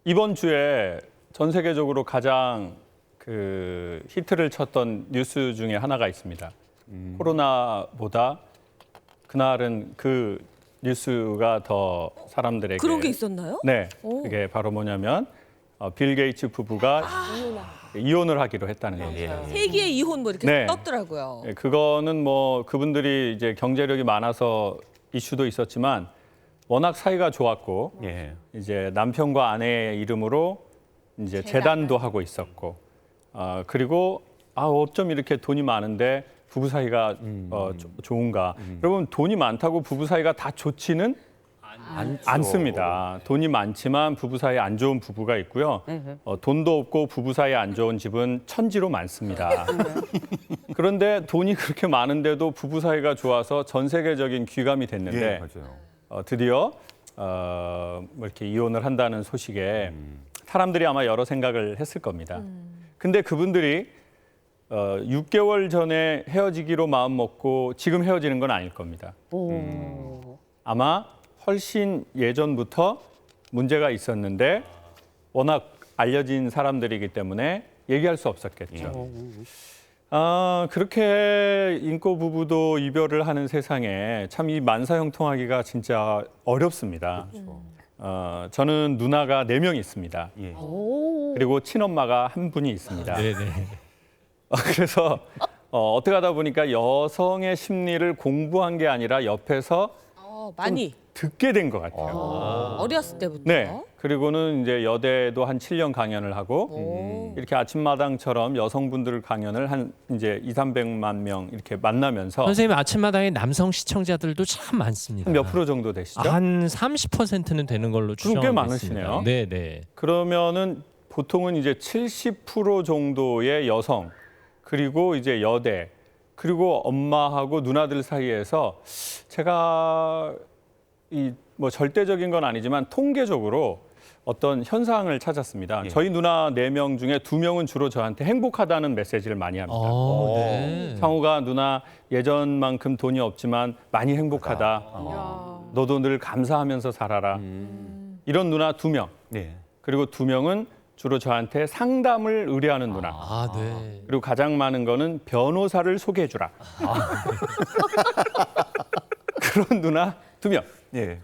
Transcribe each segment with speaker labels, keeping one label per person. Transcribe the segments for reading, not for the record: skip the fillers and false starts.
Speaker 1: 이번 주에 전 세계적으로 가장 그 히트를 쳤던 뉴스 중에 하나가 있습니다. 코로나보다 그날은 그 뉴스가 더 사람들에게
Speaker 2: 그런 게 있었나요?
Speaker 1: 네,
Speaker 2: 오.
Speaker 1: 그게 바로 뭐냐면 빌 게이츠 부부가 이혼을 하기로 했다는 겁니다.
Speaker 2: 세기의 이혼 뭐 이렇게
Speaker 1: 네.
Speaker 2: 떴더라고요.
Speaker 1: 네, 그거는 뭐 그분들이 이제 경제력이 많아서 이슈도 있었지만 워낙 사이가 좋았고
Speaker 3: 예.
Speaker 1: 이제 남편과 아내의 이름으로 이제 재단도 하고 있었고 그리고 어쩜 이렇게 돈이 많은데 부부 사이가 좋은가? 여러분 돈이 많다고 부부 사이가 다 좋지는 않습니다. 돈이 많지만 부부 사이에 안 좋은 부부가 있고요. 돈도 없고 부부 사이에 안 좋은 집은 천지로 많습니다. 그런데 돈이 그렇게 많은데도 부부 사이가 좋아서 전 세계적인 귀감이 됐는데
Speaker 3: 예, 맞아요.
Speaker 1: 드디어 뭐 이렇게 이혼을 한다는 소식에 사람들이 아마 여러 생각을 했을 겁니다. 근데 그분들이 6개월 전에 헤어지기로 마음 먹고 지금 헤어지는 건 아닐 겁니다. 아마 훨씬 예전부터 문제가 있었는데 워낙 알려진 사람들이기 때문에 얘기할 수 없었겠죠. 그렇게 인고 부부도 이별을 하는 세상에 참 이 만사형통하기가 진짜 어렵습니다. 저는 누나가 4명 있습니다.
Speaker 3: 예.
Speaker 1: 그리고 친엄마가 한 분이 있습니다.
Speaker 4: 네네.
Speaker 1: 그래서 어떻게 하다 보니까 여성의 심리를 공부한 게 아니라 옆에서
Speaker 2: 많이
Speaker 1: 듣게 된 것 같아요.
Speaker 2: 어렸을 때부터.
Speaker 1: 네. 그리고는 이제 여대도 한 7년 강연을 하고 이렇게 아침마당처럼 여성분들 강연을 한 이제 200~300만 명 이렇게 만나면서
Speaker 4: 선생님 아침마당에 남성 시청자들도 참 많습니다.
Speaker 1: 몇 프로 정도 되시죠?
Speaker 4: 한 30%는 되는 걸로
Speaker 1: 그럼 꽤
Speaker 4: 추정하고
Speaker 1: 많으시네요.
Speaker 4: 있습니다. 네네.
Speaker 1: 그러면은 보통은 이제 70% 정도의 여성 그리고 이제 여대 그리고 엄마하고 누나들 사이에서 제가 이 뭐 절대적인 건 아니지만 통계적으로 어떤 현상을 찾았습니다.
Speaker 3: 예.
Speaker 1: 저희 누나 4명 중에 2명은 주로 저한테 행복하다는 메시지를 많이 합니다.
Speaker 4: 네.
Speaker 1: 상우가 누나 예전만큼 돈이 없지만 많이 행복하다. 너도 늘 감사하면서 살아라. 이런 누나 2명.
Speaker 3: 네.
Speaker 1: 그리고 2명은 주로 저한테 상담을 의뢰하는 누나.
Speaker 4: 아, 네.
Speaker 1: 그리고 가장 많은 거는 변호사를 소개해 주라. 그런 누나 2명.
Speaker 3: 예.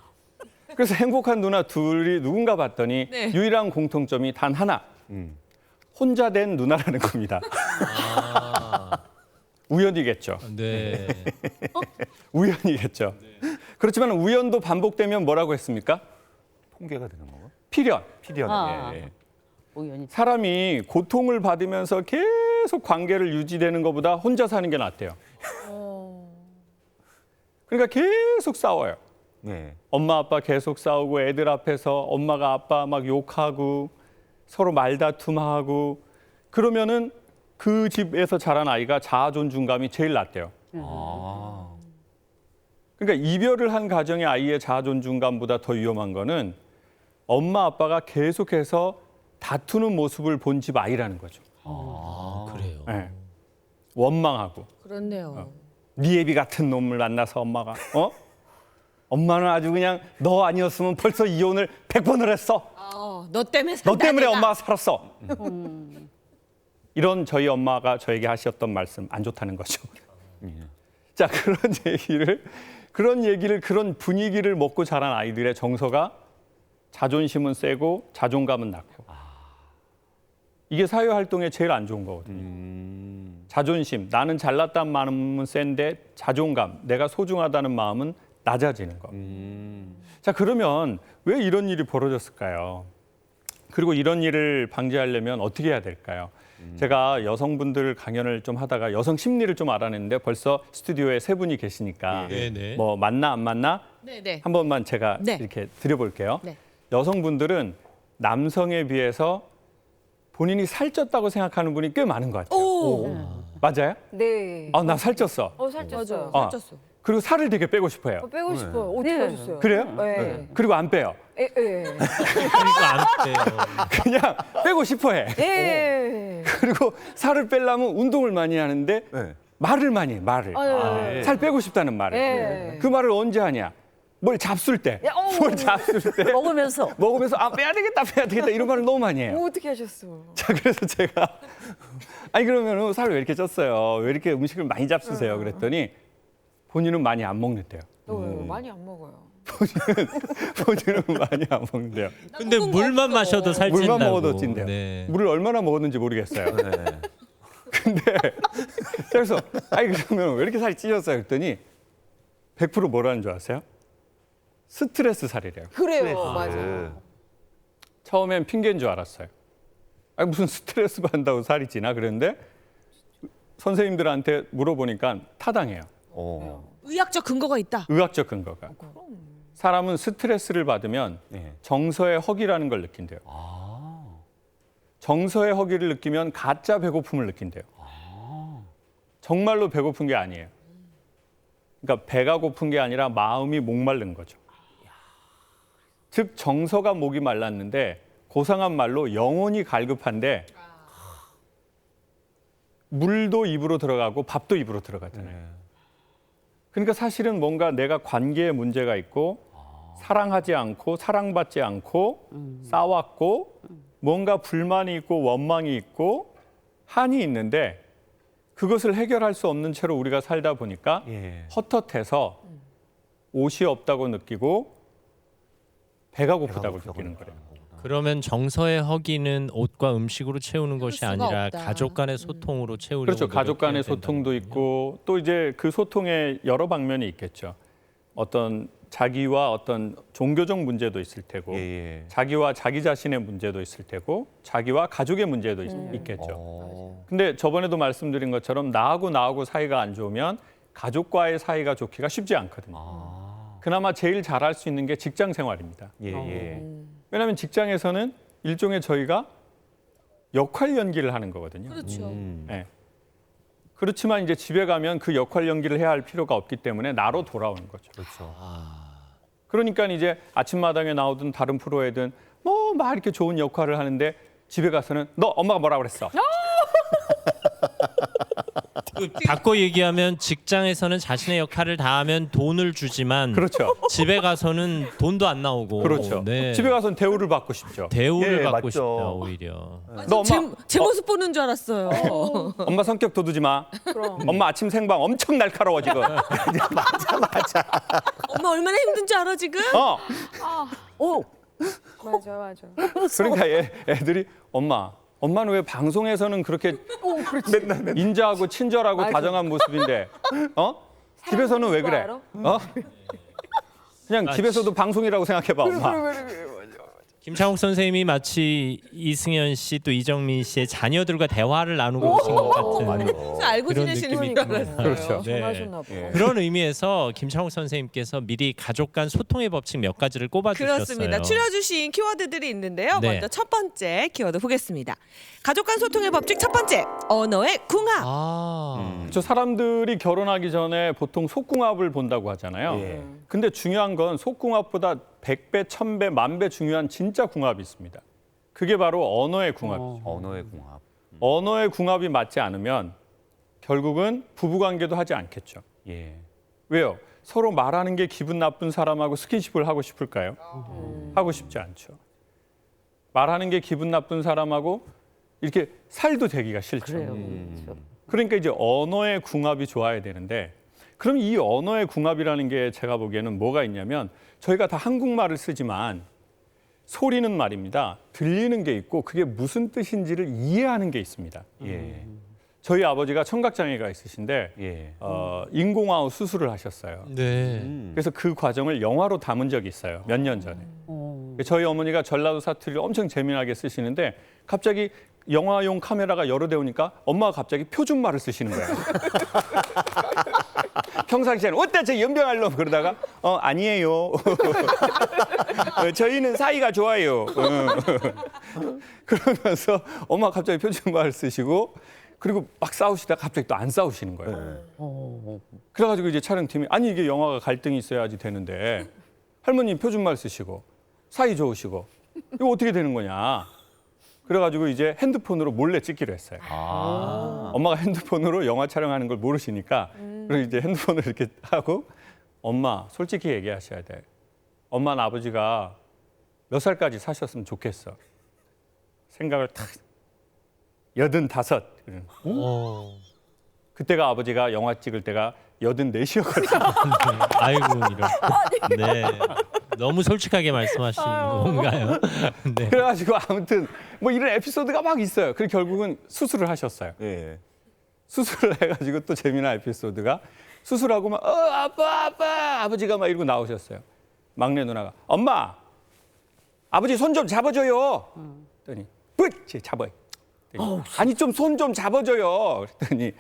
Speaker 1: 그래서 행복한 누나 둘이 누군가 봤더니
Speaker 2: 네.
Speaker 1: 유일한 공통점이 단 하나. 혼자 된 누나라는 겁니다. 우연이겠죠.
Speaker 4: 네.
Speaker 1: 우연이겠죠. 그렇지만 우연도 반복되면 뭐라고 했습니까?
Speaker 3: 통계가 되는 건가요?
Speaker 1: 필연.
Speaker 3: 필연. 예.
Speaker 5: 우연히.
Speaker 1: 사람이 고통을 받으면서 계속 관계를 유지되는 것보다 혼자 사는 게 낫대요. 그러니까 계속 싸워요.
Speaker 3: 예.
Speaker 1: 엄마 아빠 계속 싸우고 애들 앞에서 엄마가 아빠 막 욕하고 서로 말다툼하고 그러면은 그 집에서 자란 아이가 자아 존중감이 제일 낮대요. 그러니까 이별을 한 가정의 아이의 자아 존중감보다 더 위험한 거는 엄마 아빠가 계속해서 다투는 모습을 본 집 아이라는 거죠.
Speaker 4: 그래요.
Speaker 1: 네. 원망하고
Speaker 2: 그렇네요.
Speaker 1: 네 애비 같은 놈을 만나서 엄마가 엄마는 아주 그냥 너 아니었으면 벌써 이혼을 100번을 했어.
Speaker 2: 너 때문에
Speaker 1: 너 때문에
Speaker 2: 산다,
Speaker 1: 엄마가 살았어. 이런 저희 엄마가 저에게 하셨던 말씀 안 좋다는 거죠. 자, 그런 얘기를 그런 분위기를 먹고 자란 아이들의 정서가 자존심은 세고 자존감은 낮고 이게 사회 활동에 제일 안 좋은 거거든요. 자존심, 나는 잘났다는 마음은 센데 자존감, 내가 소중하다는 마음은 낮아지는 거. 자, 그러면 왜 이런 일이 벌어졌을까요? 그리고 이런 일을 방지하려면 어떻게 해야 될까요? 제가 여성분들 강연을 좀 하다가 여성 심리를 좀 알아냈는데 벌써 스튜디오에 3분이 계시니까
Speaker 4: 네네.
Speaker 1: 뭐 맞나 안 맞나
Speaker 2: 네네.
Speaker 1: 한 번만 제가
Speaker 2: 네.
Speaker 1: 이렇게 드려볼게요.
Speaker 2: 네.
Speaker 1: 여성분들은 남성에 비해서 본인이 살쪘다고 생각하는 분이 꽤 많은 것 같아요. 맞아요?
Speaker 5: 네.
Speaker 1: 나 살쪘어.
Speaker 5: 살쪘어요.
Speaker 1: 어.
Speaker 2: 살쪘어.
Speaker 1: 그리고 살을 되게 빼고 싶어요.
Speaker 5: 빼고 싶어요. 어떻게 하셨어요?
Speaker 1: 그래요?
Speaker 5: 네.
Speaker 1: 그리고 안 빼요.
Speaker 5: 예.
Speaker 4: 그러니까 안 돼요.
Speaker 1: 그냥 빼고 싶어 해.
Speaker 5: 예.
Speaker 1: 그리고 살을 빼려면 운동을 많이 하는데
Speaker 3: 네.
Speaker 1: 말을 많이 해, 말을.
Speaker 5: 아, 예.
Speaker 1: 살 빼고 싶다는 말을.
Speaker 5: 예.
Speaker 1: 그 말을 언제 하냐? 뭘 잡술 때,
Speaker 5: 야,
Speaker 1: 뭘 잡술 때
Speaker 5: 먹으면서.
Speaker 1: 먹으면서 아 빼야 되겠다 이런 말을 너무 많이 해요.
Speaker 5: 어떻게 하셨어?
Speaker 1: 자, 그래서 제가 아니 그러면 살 왜 이렇게 쪘어요? 왜 이렇게 음식을 많이 잡수세요? 그랬더니 본인은 많이 안 먹는데요.
Speaker 5: 많이 안 먹어요.
Speaker 1: 본인은 많이 안 먹는데요.
Speaker 4: 근데 물만 마셔도 살찐다고.
Speaker 1: 물만 먹어도 찐대요.
Speaker 4: 네.
Speaker 1: 물을 얼마나 먹었는지 모르겠어요.
Speaker 3: 네.
Speaker 1: 근데 그래서 아니 그러면 왜 이렇게 살이 찌셨어요? 그랬더니 100% 뭐라는 줄 아세요? 스트레스 살이래요.
Speaker 5: 그래요, 맞아요.
Speaker 1: 처음엔 핑계인 줄 알았어요. 아니 무슨 스트레스 받는다고 살이 찌나 그랬는데 선생님들한테 물어보니까 타당해요.
Speaker 2: 의학적 근거가 있다.
Speaker 1: 의학적 근거가. 사람은 스트레스를 받으면
Speaker 3: 네.
Speaker 1: 정서의 허기라는 걸 느낀대요. 정서의 허기를 느끼면 가짜 배고픔을 느낀대요. 정말로 배고픈 게 아니에요. 그러니까 배가 고픈 게 아니라 마음이 목마른 거죠. 즉 정서가 목이 말랐는데 고상한 말로 영혼이 갈급한데 물도 입으로 들어가고 밥도 입으로 들어가잖아요. 그러니까 사실은 뭔가 내가 관계에 문제가 있고 사랑하지 않고 사랑받지 않고 싸웠고 뭔가 불만이 있고 원망이 있고 한이 있는데 그것을 해결할 수 없는 채로 우리가 살다 보니까
Speaker 3: 예.
Speaker 1: 헛헛해서 옷이 없다고 느끼고 배가 고프다고
Speaker 3: 배가
Speaker 1: 느끼는
Speaker 3: 고프다고
Speaker 1: 거예요.
Speaker 4: 그러면 정서의 허기는 옷과 음식으로 채우는 것이
Speaker 2: 수가
Speaker 4: 아니라
Speaker 2: 없다.
Speaker 4: 가족 간의 소통으로 채우려고
Speaker 1: 그렇죠. 가족 간의
Speaker 4: 노력해야
Speaker 1: 소통도
Speaker 4: 된다는
Speaker 1: 있고 또 이제 그 소통에 여러 방면이 있겠죠. 어떤 자기와 어떤 종교적 문제도 있을 테고
Speaker 3: 예.
Speaker 1: 자기와 자기 자신의 문제도 있을 테고 자기와 가족의 문제도 있겠죠.
Speaker 3: 어.
Speaker 1: 근데 저번에도 말씀드린 것처럼 나하고 사이가 안 좋으면 가족과의 사이가 좋기가 쉽지 않거든요. 그나마 제일 잘할 수 있는 게 직장 생활입니다.
Speaker 3: 예.
Speaker 1: 왜냐하면 직장에서는 일종의 저희가 역할 연기를 하는 거거든요.
Speaker 2: 그렇죠.
Speaker 1: 네. 그렇지만 이제 집에 가면 그 역할 연기를 해야 할 필요가 없기 때문에 나로 돌아오는 거죠.
Speaker 3: 그렇죠.
Speaker 1: 그러니까 이제 아침마당에 나오든 다른 프로에든 뭐 막 이렇게 좋은 역할을 하는데 집에 가서는 너 엄마가 뭐라 그랬어?
Speaker 4: 바꿔 얘기하면 직장에서는 자신의 역할을 다하면 돈을 주지만
Speaker 1: 그렇죠.
Speaker 4: 집에 가서는 돈도 안 나오고
Speaker 1: 그렇죠.
Speaker 4: 네.
Speaker 1: 집에 가서는 대우를 받고 싶죠.
Speaker 4: 대우를
Speaker 3: 예,
Speaker 4: 받고
Speaker 3: 맞죠.
Speaker 4: 싶다 오히려.
Speaker 1: 너 엄마
Speaker 2: 제 모습 보는 줄 알았어요.
Speaker 1: 엄마 성격 돋우지 마. 엄마 아침 생방 엄청 날카로워 지금.
Speaker 2: 엄마 얼마나 힘든지 알아 지금?
Speaker 5: 오, 맞아.
Speaker 1: 그러니까 애들이 엄마는 왜 방송에서는 그렇게 인자하고 친절하고 다정한 모습인데 집에서는 왜 그래?
Speaker 5: 알아?
Speaker 1: 그냥 집에서도 방송이라고 생각해봐 엄마.
Speaker 4: 김창욱 선생님이 마치 이승현 씨 또 이정민 씨의 자녀들과 대화를 나누고 계신 것 같은
Speaker 2: 그래서 알고
Speaker 4: 그런
Speaker 2: 지내시는
Speaker 4: 느낌이
Speaker 2: 줄
Speaker 4: 듭니다.
Speaker 2: 알았어요.
Speaker 1: 그렇죠.
Speaker 4: 네.
Speaker 5: 전화하셨나 봐.
Speaker 4: 그런 의미에서 김창욱 선생님께서 미리 가족 간 소통의 법칙 몇 가지를 꼽아주셨어요.
Speaker 2: 그렇습니다. 추려주신 키워드들이 있는데요.
Speaker 4: 네.
Speaker 2: 먼저 첫 번째 키워드 보겠습니다. 가족 간 소통의 법칙 첫 번째, 언어의 궁합.
Speaker 1: 저 사람들이 결혼하기 전에 보통 속궁합을 본다고 하잖아요.
Speaker 3: 예.
Speaker 1: 근데 중요한 건 속궁합보다 100배, 1000배, 10,000배 중요한 진짜 궁합이 있습니다. 그게 바로 언어의 궁합이죠.
Speaker 3: 언어의 궁합.
Speaker 1: 언어의 궁합이 맞지 않으면 결국은 부부관계도 하지 않겠죠.
Speaker 3: 예.
Speaker 1: 왜요? 서로 말하는 게 기분 나쁜 사람하고 스킨십을 하고 싶을까요? 하고 싶지 않죠. 말하는 게 기분 나쁜 사람하고 이렇게 살도 되기가 싫죠.
Speaker 5: 그래요. 그렇죠.
Speaker 1: 그러니까 이제 언어의 궁합이 좋아야 되는데 그럼 이 언어의 궁합이라는 게 제가 보기에는 뭐가 있냐면 저희가 다 한국말을 쓰지만 소리는 말입니다. 들리는 게 있고 그게 무슨 뜻인지를 이해하는 게 있습니다.
Speaker 3: 예.
Speaker 1: 저희 아버지가 청각장애가 있으신데
Speaker 3: 예.
Speaker 1: 인공아웃 수술을 하셨어요.
Speaker 4: 네.
Speaker 1: 그래서 그 과정을 영화로 담은 적이 있어요. 몇 년 전에. 저희 어머니가 전라도 사투리를 엄청 재미나게 쓰시는데 갑자기 영화용 카메라가 여러 대 오니까 엄마가 갑자기 표준말을 쓰시는 거예요. 평상시에는 어때 저 연병할 놈 그러다가 아니에요. 저희는 사이가 좋아요. 그러면서 엄마가 갑자기 표준말을 쓰시고 그리고 막 싸우시다가 갑자기 또 안 싸우시는 거예요. 그래가지고 이제 촬영팀이 아니 이게 영화가 갈등이 있어야지 되는데 할머니 표준말 쓰시고 사이 좋으시고 이거 어떻게 되는 거냐. 그래가지고 이제 핸드폰으로 몰래 찍기로 했어요. 엄마가 핸드폰으로 영화 촬영하는 걸 모르시니까 그리고 이제 핸드폰을 이렇게 하고 엄마 솔직히 얘기하셔야 돼. 엄마나 아버지가 몇 살까지 사셨으면 좋겠어. 생각을 탁 85. 그때가 아버지가 영화 찍을 때가 84이었거든요.
Speaker 4: 아이고 이런. 네. 너무 솔직하게 말씀하시는 건가요? 네.
Speaker 1: 그래가지고 아무튼 뭐 이런 에피소드가 막 있어요. 그리고 결국은 수술을 하셨어요.
Speaker 3: 예.
Speaker 1: 수술을 해가지고 또 재미난 에피소드가 수술하고 막 아빠 아버지가 막 이러고 나오셨어요. 막내 누나가 엄마 아버지 손 좀 잡아줘요. 그랬더니 뿌이 잡아요. 그랬더니, 아니 좀 손 좀 잡아줘요. 그랬더니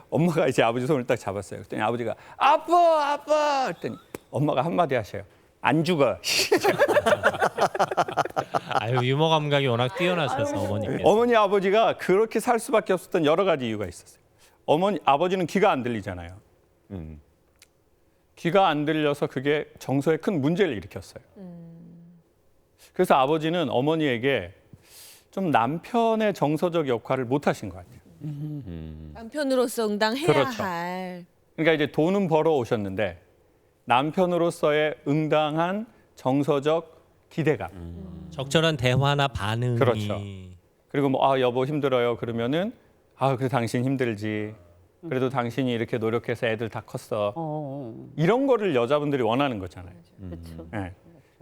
Speaker 1: 엄마가 이제 아버지 손을 딱 잡았어요. 그랬더니 아버지가 아빠 그랬더니 엄마가 한마디 하셔요. 안 죽어.
Speaker 4: 아유 유머 감각이 워낙 뛰어나셔서 어머니께서.
Speaker 1: 어머니 아버지가 그렇게 살 수밖에 없었던 여러 가지 이유가 있었어요. 아버지는 귀가 안 들리잖아요. 귀가 안 들려서 그게 정서에 큰 문제를 일으켰어요. 그래서 아버지는 어머니에게 좀 남편의 정서적 역할을 못 하신 것 같아요.
Speaker 2: 남편으로서 응당해야
Speaker 1: 그렇죠.
Speaker 2: 할.
Speaker 1: 그러니까 이제 돈은 벌어 오셨는데 남편으로서의 응당한 정서적 기대감.
Speaker 4: 적절한 대화나 반응이.
Speaker 1: 그렇죠. 그리고 뭐 여보 힘들어요 그러면은 그래 당신 힘들지. 그래도 당신이 이렇게 노력해서 애들 다 컸어. 이런 거를 여자분들이 원하는 거잖아요.
Speaker 5: 그렇죠.
Speaker 1: 네.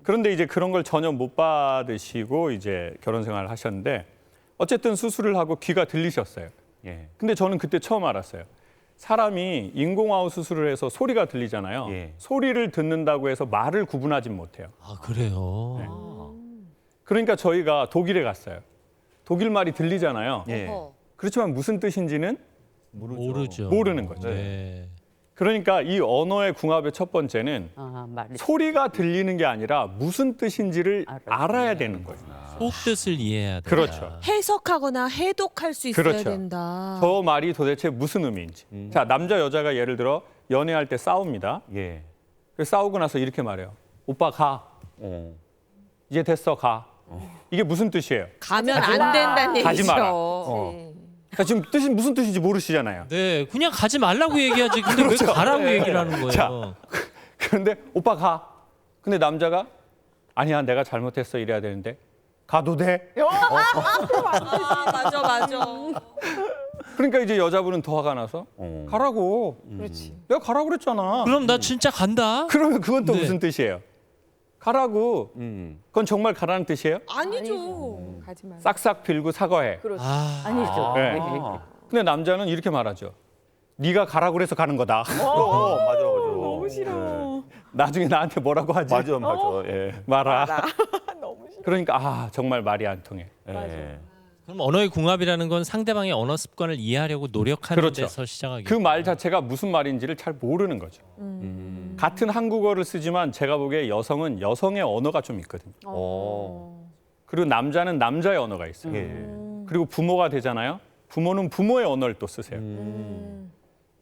Speaker 1: 그런데 이제 그런 걸 전혀 못 받으시고 이제 결혼 생활을 하셨는데 어쨌든 수술을 하고 귀가 들리셨어요.
Speaker 3: 예.
Speaker 1: 근데 저는 그때 처음 알았어요. 사람이 인공아웃 수술을 해서 소리가 들리잖아요.
Speaker 3: 예.
Speaker 1: 소리를 듣는다고 해서 말을 구분하진 못해요.
Speaker 4: 아 그래요.
Speaker 1: 네. 그러니까 저희가 독일에 갔어요. 독일 말이 들리잖아요.
Speaker 3: 예.
Speaker 2: 어허.
Speaker 1: 그렇지만 무슨 뜻인지는
Speaker 4: 모르죠.
Speaker 1: 모르는 거죠.
Speaker 4: 네.
Speaker 1: 그러니까 이 언어의 궁합의 첫 번째는
Speaker 5: 말이
Speaker 1: 소리가 들리는 게 아니라 무슨 뜻인지를 알아야 되는 거예요.
Speaker 4: 속뜻을 이해해야 된다.
Speaker 1: 그렇죠.
Speaker 2: 해석하거나 해독할 수 있어야
Speaker 1: 그렇죠.
Speaker 2: 된다.
Speaker 1: 저 말이 도대체 무슨 의미인지. 자, 남자 여자가 예를 들어 연애할 때 싸웁니다.
Speaker 3: 예.
Speaker 1: 그래서 싸우고 나서 이렇게 말해요. 오빠 가.
Speaker 3: 어.
Speaker 1: 이제 됐어 가. 이게 무슨 뜻이에요?
Speaker 2: 가면 안 된다는 얘기죠.
Speaker 1: 가지 마라.
Speaker 2: 네.
Speaker 1: 그러니까 지금 뜻이 무슨 뜻인지 모르시잖아요.
Speaker 4: 네, 그냥 가지 말라고 얘기하지. 근데 왜 가라고 얘기를 하는 거예요?
Speaker 1: 자, 그런데 오빠 가. 근데 남자가 아니야 내가 잘못했어 이래야 되는데 가도 돼?
Speaker 2: 맞아.
Speaker 1: 그러니까 이제 여자분은 더 화가 나서 가라고.
Speaker 5: 그렇지.
Speaker 1: 내가 가라고 그랬잖아.
Speaker 4: 그럼 나 진짜 간다.
Speaker 1: 그러면 그건 또
Speaker 4: 네.
Speaker 1: 무슨 뜻이에요? 가라고. 그건 정말 가라는 뜻이에요?
Speaker 2: 아니죠.
Speaker 5: 가지 마.
Speaker 1: 싹싹 빌고 사과해.
Speaker 5: 그렇지.
Speaker 4: 아,
Speaker 5: 아니죠.
Speaker 1: 네. 근데 남자는 이렇게 말하죠. 네가 가라고 그래서 가는 거다.
Speaker 3: 맞아. 너무
Speaker 5: 싫어.
Speaker 1: 나중에 나한테 뭐라고 하지?
Speaker 3: 맞아. 예.
Speaker 1: 말아.
Speaker 5: 너무 싫어.
Speaker 1: 그러니까 정말 말이 안 통해.
Speaker 3: 예.
Speaker 4: 그럼 언어의 궁합이라는 건 상대방의 언어 습관을 이해하려고 노력하는
Speaker 1: 그렇죠.
Speaker 4: 데서 시작하기.
Speaker 1: 그 말 자체가 무슨 말인지를 잘 모르는 거죠. 같은 한국어를 쓰지만 제가 보기에 여성은 여성의 언어가 좀 있거든요. 그리고 남자는 남자의 언어가 있어요.
Speaker 3: 예.
Speaker 1: 그리고 부모가 되잖아요. 부모는 부모의 언어를 또 쓰세요.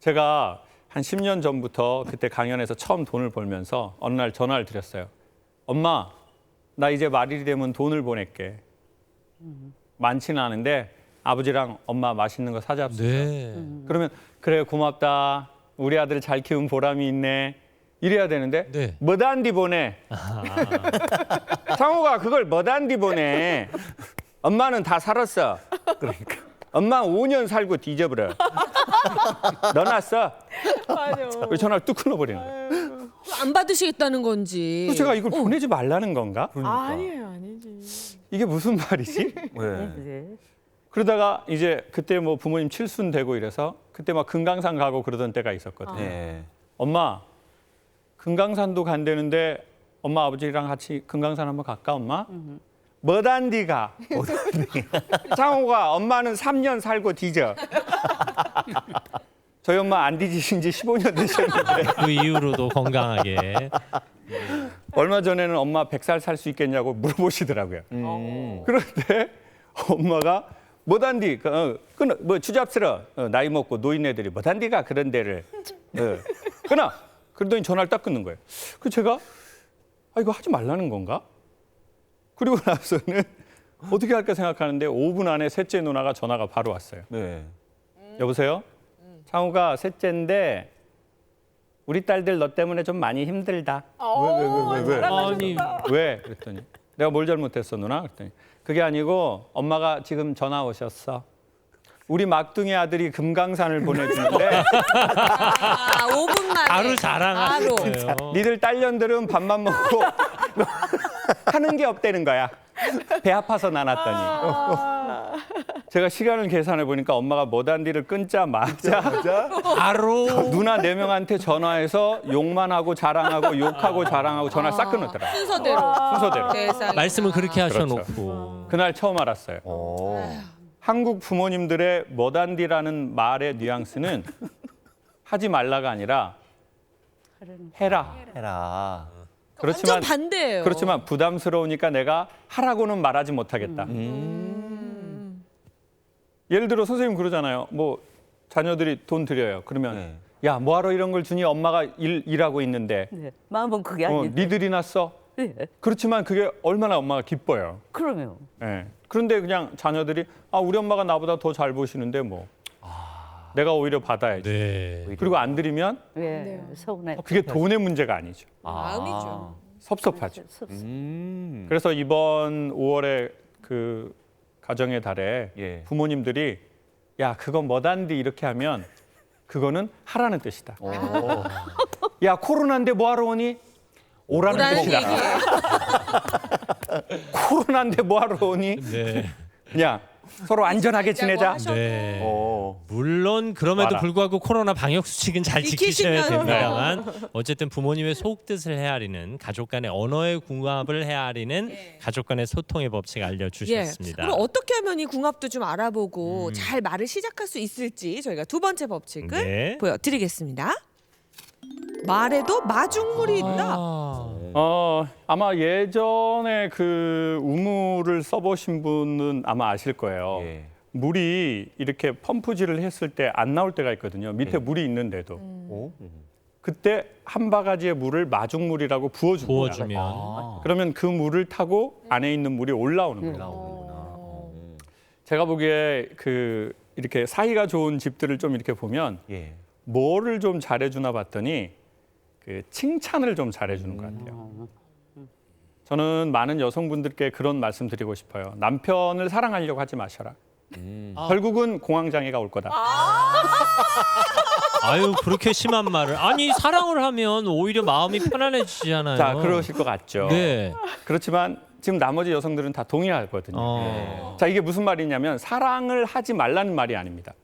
Speaker 1: 제가 한 10년 전부터 그때 강연에서 처음 돈을 벌면서 어느 날 전화를 드렸어요. 엄마, 나 이제 말일이 되면 돈을 보낼게. 많지는 않은데 아버지랑 엄마 맛있는 거 사잡수자.
Speaker 4: 네.
Speaker 1: 그러면 그래 고맙다. 우리 아들 잘 키운 보람이 있네. 이래야 되는데
Speaker 4: 네.
Speaker 1: 뭐단디 보내. 상호가 그걸 뭐단디 보내. 엄마는 다 살았어. 그러니까 엄마 5년 살고 뒤져버려. 넣어놨어.
Speaker 5: 맞아.
Speaker 1: 그래서 전화를 뚝 끊어버리는 거예요.
Speaker 2: 안 받으시겠다는 건지.
Speaker 1: 그래서 제가 이걸 보내지 말라는 건가?
Speaker 5: 아니에요, 아니지.
Speaker 1: 이게 무슨 말이지?
Speaker 3: 예.
Speaker 1: 그러다가 이제 그때 뭐 부모님 칠순 되고 이래서 그때 막 금강산 가고 그러던 때가 있었거든요.
Speaker 3: 예.
Speaker 1: 엄마, 금강산도 간다는데 엄마 아버지랑 같이 금강산 한번 갈까 엄마? 뭐단디가? 장호가 엄마는 3년 살고 뒤져. 저희 엄마 안 뒤지신 지 15년 되셨는데
Speaker 4: 그 이후로도 건강하게.
Speaker 1: 얼마 전에는 엄마 100살 살 수 있겠냐고 물어보시더라고요. 그런데 엄마가 뭐단디, 뭐 주잡스러 나이 먹고 노인네들이 뭐단디가 그런 데를 끊어. 그러더니 전화를 딱 끊는 거예요. 그래서 제가 이거 하지 말라는 건가? 그리고 나서는 어떻게 할까 생각하는데 5분 안에 셋째 누나가 전화가 바로 왔어요.
Speaker 3: 네.
Speaker 1: 여보세요? 창우가 셋째인데 우리 딸들 너 때문에 좀 많이 힘들다.
Speaker 3: 왜?
Speaker 4: 아니
Speaker 1: 왜? 그랬더니 내가 뭘 잘못했어 누나? 그랬더니 그게 아니고 엄마가 지금 전화 오셨어. 우리 막둥이 아들이 금강산을 보내주는데
Speaker 2: 5분 만에.
Speaker 4: 바로 자랑하는
Speaker 2: 바로.
Speaker 4: 거예요.
Speaker 1: 니들 딸년들은 밥만 먹고 하는 게 없다는 거야. 배 아파서 나눴더니. 제가 시간을 계산해 보니까 엄마가 모단디를 끊자마자
Speaker 4: 바로
Speaker 1: 누나 4명한테 전화해서 욕만 하고 자랑하고 욕하고 자랑하고 전화 싹 끊었더라.
Speaker 2: 순서대로.
Speaker 1: 순서대로.
Speaker 2: 세상에.
Speaker 4: 말씀을 그렇게
Speaker 1: 그렇죠.
Speaker 4: 하셔놓고
Speaker 1: 그날 처음 알았어요.
Speaker 3: 어.
Speaker 1: 한국 부모님들의 모단디라는 말의 뉘앙스는 하지 말라가 아니라 해라.
Speaker 3: 해라.
Speaker 1: 그렇지만
Speaker 2: 완전 반대예요.
Speaker 1: 그렇지만 부담스러우니까 내가 하라고는 말하지 못하겠다. 예를 들어 선생님 그러잖아요. 뭐 자녀들이 돈 드려요. 그러면
Speaker 3: 네.
Speaker 1: 야 뭐하러 이런 걸 주니 엄마가 일하고 있는데
Speaker 6: 네. 마음은 그게 아닌데.
Speaker 1: 니들이 났어.
Speaker 6: 네.
Speaker 1: 그렇지만 그게 얼마나 엄마가 기뻐요.
Speaker 6: 그러면
Speaker 1: 예. 그런데 그냥 자녀들이 아 우리 엄마가 나보다 더 잘 보시는데 뭐 내가 오히려 받아야지.
Speaker 4: 네.
Speaker 1: 그리고 안 드리면
Speaker 6: 왜 서운해?
Speaker 1: 그게 돈의 문제가 아니죠.
Speaker 2: 마음이죠.
Speaker 1: 섭섭하죠.
Speaker 3: 음.
Speaker 1: 그래서 이번 5월에 그 가정의 달에
Speaker 3: 예.
Speaker 1: 부모님들이 야 그건 뭐단디 이렇게 하면 그거는 하라는 뜻이다.
Speaker 3: 오.
Speaker 1: 야 코로나인데 뭐하러 오니? 오라는
Speaker 2: 오라는
Speaker 1: 뜻이다.
Speaker 2: 얘기예요.
Speaker 1: 코로나인데 뭐하러 오니?
Speaker 4: 네.
Speaker 1: 그냥 서로 안전하게 지내자.
Speaker 4: 네.
Speaker 3: 어.
Speaker 4: 물론 그럼에도
Speaker 1: 와라.
Speaker 4: 불구하고 코로나 방역 수칙은 잘 지키셔야
Speaker 2: 지키시면-
Speaker 4: 됩니다만 어쨌든 부모님의 속뜻을 헤아리는 가족 간의 언어의 궁합을 헤아리는 가족 간의 소통의 법칙
Speaker 2: 예.
Speaker 4: 알려주셨습니다.
Speaker 2: 그럼 어떻게 하면 이 궁합도 좀 알아보고 잘 말을 시작할 수 있을지 저희가 두 번째 법칙을
Speaker 4: 네.
Speaker 2: 보여드리겠습니다. 말에도 마중물이 있다.
Speaker 1: 아마 예전에 그 우물을 써보신 분은 아마 아실 거예요.
Speaker 3: 예.
Speaker 1: 물이 이렇게 펌프질을 했을 때 안 나올 때가 있거든요. 밑에
Speaker 3: 예.
Speaker 1: 물이 있는데도.
Speaker 3: 오.
Speaker 1: 그때 한 바가지의 물을 마중물이라고 부어줍니다.
Speaker 4: 부어주면
Speaker 3: 아.
Speaker 1: 그러면 그 물을 타고 안에 있는 물이 올라오는 거예요.
Speaker 3: 나오는구나.
Speaker 1: 제가 보기에 그 이렇게 사이가 좋은 집들을 좀 이렇게 보면
Speaker 3: 예.
Speaker 1: 뭐를 좀 잘해주나 봤더니 그 칭찬을 좀 잘해주는 것 같아요. 저는 많은 여성분들께 그런 말씀 드리고 싶어요. 남편을 사랑하려고 하지 마셔라. 결국은 공황장애가 올 거다.
Speaker 4: 아유 그렇게 심한 말을 아니 사랑을 하면 오히려 마음이 편안해지잖아요.
Speaker 1: 자, 그러실 것 같죠.
Speaker 4: 네.
Speaker 1: 그렇지만 지금 나머지 여성들은 다 동의하거든요. 자, 이게 무슨 말이냐면 사랑을 하지 말라는 말이 아닙니다.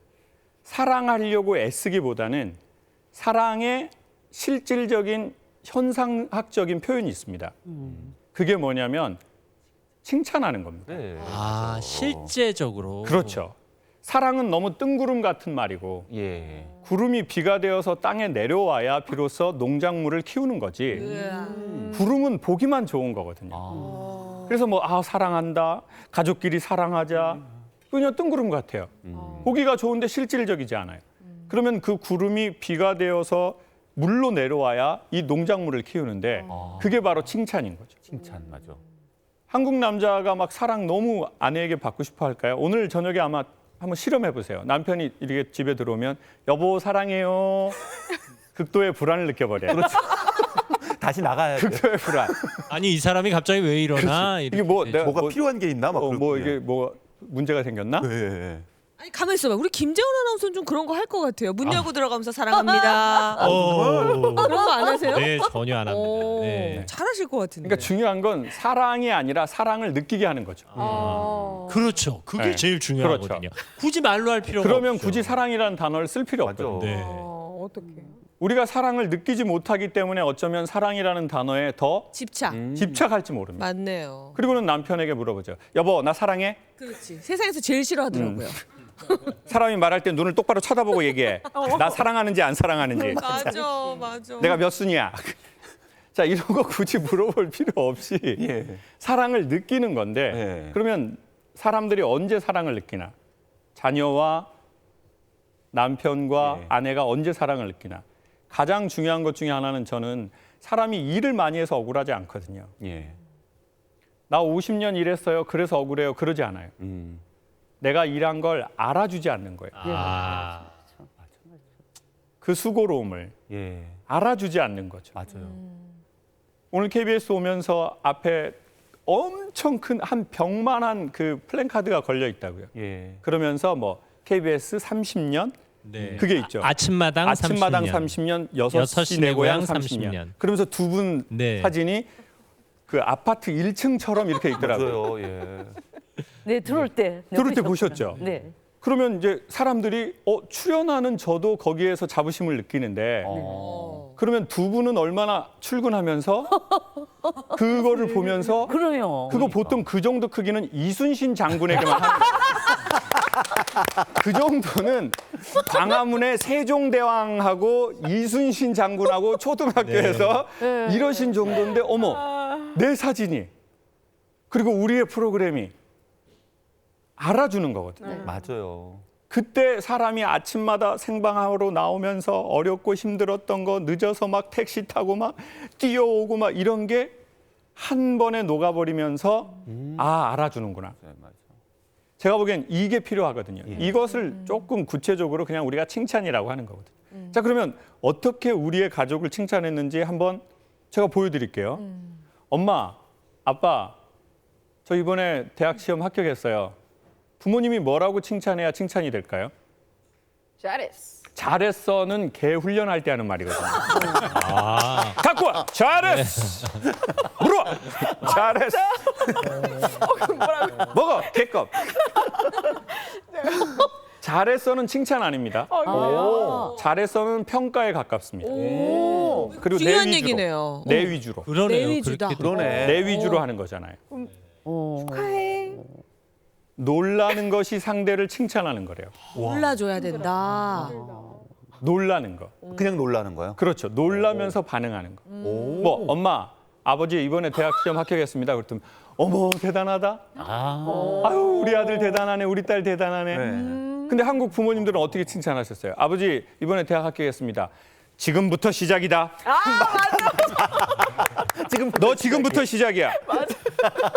Speaker 1: 사랑하려고 애쓰기보다는 사랑의 실질적인 현상학적인 표현이 있습니다. 그게 뭐냐면 칭찬하는 겁니다.
Speaker 3: 네.
Speaker 4: 아 실제적으로
Speaker 1: 그렇죠. 사랑은 너무 뜬구름 같은 말이고
Speaker 3: 예.
Speaker 1: 구름이 비가 되어서 땅에 내려와야 비로소 농작물을 키우는 거지. 구름은 보기만 좋은 거거든요. 그래서 뭐 사랑한다, 가족끼리 사랑하자, 그냥 뜬구름 같아요. 보기가 좋은데 실질적이지 않아요. 그러면 그 구름이 비가 되어서 물로 내려와야 이 농작물을 키우는데 그게 바로 칭찬인 거죠.
Speaker 3: 칭찬 맞아.
Speaker 1: 한국 남자가 막 사랑 너무 아내에게 받고 싶어 할까요? 오늘 저녁에 아마 한번 실험해 보세요. 남편이 이렇게 집에 들어오면 여보 사랑해요. 극도의 불안을 느껴버려요.
Speaker 3: 다시 나가야 돼.
Speaker 1: 극도의 불안.
Speaker 4: 아니 이 사람이 갑자기 왜 이러나
Speaker 1: 이게 뭐
Speaker 4: 이렇게
Speaker 1: 내가
Speaker 3: 뭐가 필요한 게 있나 막
Speaker 1: 뭐 이게 뭐 문제가 생겼나?
Speaker 3: 예.
Speaker 2: 아니 가만 있어봐. 우리 김재원 아나운서는 좀 그런 거 할 것 같아요. 문 열고 들어가면서 사랑합니다.
Speaker 4: 어.
Speaker 2: 그런 거 안 하세요?
Speaker 4: 네 전혀 안 합니다.
Speaker 2: 오,
Speaker 4: 네.
Speaker 2: 잘하실 것 같은데.
Speaker 1: 그러니까 중요한 건 사랑이 아니라 사랑을 느끼게 하는 거죠.
Speaker 4: 그렇죠. 그게
Speaker 1: 네.
Speaker 4: 제일 중요하거든요.
Speaker 1: 그렇죠.
Speaker 4: 굳이 말로 할 필요가
Speaker 1: 그러면
Speaker 4: 없죠.
Speaker 1: 굳이 사랑이라는 단어를 쓸 필요
Speaker 3: 맞아.
Speaker 1: 없거든요.
Speaker 4: 네.
Speaker 2: 어떻게?
Speaker 1: 우리가 사랑을 느끼지 못하기 때문에 어쩌면 사랑이라는 단어에 더
Speaker 2: 집착.
Speaker 1: 집착할지 모릅니다.
Speaker 2: 맞네요.
Speaker 1: 그리고는 남편에게 물어보죠. 여보, 나 사랑해?
Speaker 2: 그렇지. 세상에서 제일 싫어하더라고요.
Speaker 1: 사람이 말할 때 눈을 똑바로 쳐다보고 얘기해. 나 사랑하는지 안 사랑하는지.
Speaker 2: 맞아.
Speaker 1: 내가 몇 순이야. 자, 이런 거 굳이 물어볼 필요 없이
Speaker 3: 예.
Speaker 1: 사랑을 느끼는 건데
Speaker 3: 예.
Speaker 1: 그러면 사람들이 언제 사랑을 느끼나? 자녀와 남편과
Speaker 3: 예.
Speaker 1: 아내가 언제 사랑을 느끼나? 가장 중요한 것 중에 하나는 저는 사람이 일을 많이 해서 억울하지 않거든요.
Speaker 3: 예.
Speaker 1: 나 50년 일했어요. 그래서 억울해요. 그러지 않아요. 내가 일한 걸 알아주지 않는 거예요.
Speaker 4: 아.
Speaker 1: 그 수고로움을.
Speaker 3: 예.
Speaker 1: 알아주지 않는 거죠.
Speaker 3: 맞아요.
Speaker 1: 오늘 KBS 오면서 앞에 엄청 큰 한 벽만한 그 플랜카드가 걸려 있다고요.
Speaker 3: 예.
Speaker 1: 그러면서 뭐 KBS 30년
Speaker 4: 네.
Speaker 1: 그게 있죠.
Speaker 4: 아침마당
Speaker 1: 30년, 6시 내 고향 30년. 그러면서 두 분
Speaker 4: 네.
Speaker 1: 사진이 그 아파트 1층처럼 이렇게 있더라고요.
Speaker 3: 맞아요. 예.
Speaker 6: 네, 들어올 때. 네,
Speaker 1: 들어올 때
Speaker 6: 보셨구나.
Speaker 1: 보셨죠?
Speaker 6: 네.
Speaker 1: 그러면 이제 사람들이 출연하는 저도 거기에서 자부심을 느끼는데 그러면 두 분은 얼마나 출근하면서 그거를 보면서
Speaker 6: 그럼요.
Speaker 1: 그거 보통 그 정도 크기는 이순신 장군에게만 하는 거예요. 그 정도는 광화문에 세종대왕하고 이순신 장군하고 초등학교에서 이러신 정도인데 어머 내 사진이 그리고 우리의 프로그램이 알아주는 거거든요.
Speaker 3: 맞아요.
Speaker 1: 그때 사람이 아침마다 생방하러 나오면서 어렵고 힘들었던 거 늦어서 막 택시 타고 막 뛰어오고 막 이런 게 한 번에 녹아버리면서 알아주는구나.
Speaker 3: 네, 맞아요.
Speaker 1: 제가 보기엔 이게 필요하거든요. 이것을 조금 구체적으로 그냥 우리가 칭찬이라고 하는 거거든요. 자, 그러면 어떻게 우리의 가족을 칭찬했는지 한번 제가 보여드릴게요. 엄마, 아빠, 저 이번에 대학 시험 합격했어요. 부모님이 뭐라고 칭찬해야 칭찬이 될까요?
Speaker 5: 잘했어.
Speaker 1: 잘했어는 개 훈련할 때 하는 말이거든요.
Speaker 4: 아,
Speaker 1: 갖고 와! 잘했어! 물어와! 잘했어! 먹어! 개껍! 잘했어는 칭찬 아닙니다. 잘했어는 평가에 가깝습니다. 그리고
Speaker 2: 중요한
Speaker 1: 내 위주로,
Speaker 2: 얘기네요.
Speaker 1: 내 위주로.
Speaker 4: 그러네요.
Speaker 2: 내 위주다.
Speaker 4: 그렇게
Speaker 3: 그러네.
Speaker 1: 내 위주로 하는 거잖아요.
Speaker 5: 축하해.
Speaker 1: 놀라는 것이 상대를 칭찬하는 거래요.
Speaker 2: 골라줘야 된다.
Speaker 1: 놀라는 거.
Speaker 3: 그냥 놀라는 거요?
Speaker 1: 그렇죠. 놀라면서 반응하는 거. 뭐 엄마, 아버지 이번에 대학 시험 합격했습니다. 그랬더니 어머 대단하다. 아유 우리 아들 대단하네. 우리 딸 대단하네.
Speaker 3: 네.
Speaker 1: 근데 한국 부모님들은 어떻게 칭찬하셨어요? 아버지 이번에 대학 합격했습니다. 지금부터 시작이다. 너 지금부터 시작이야.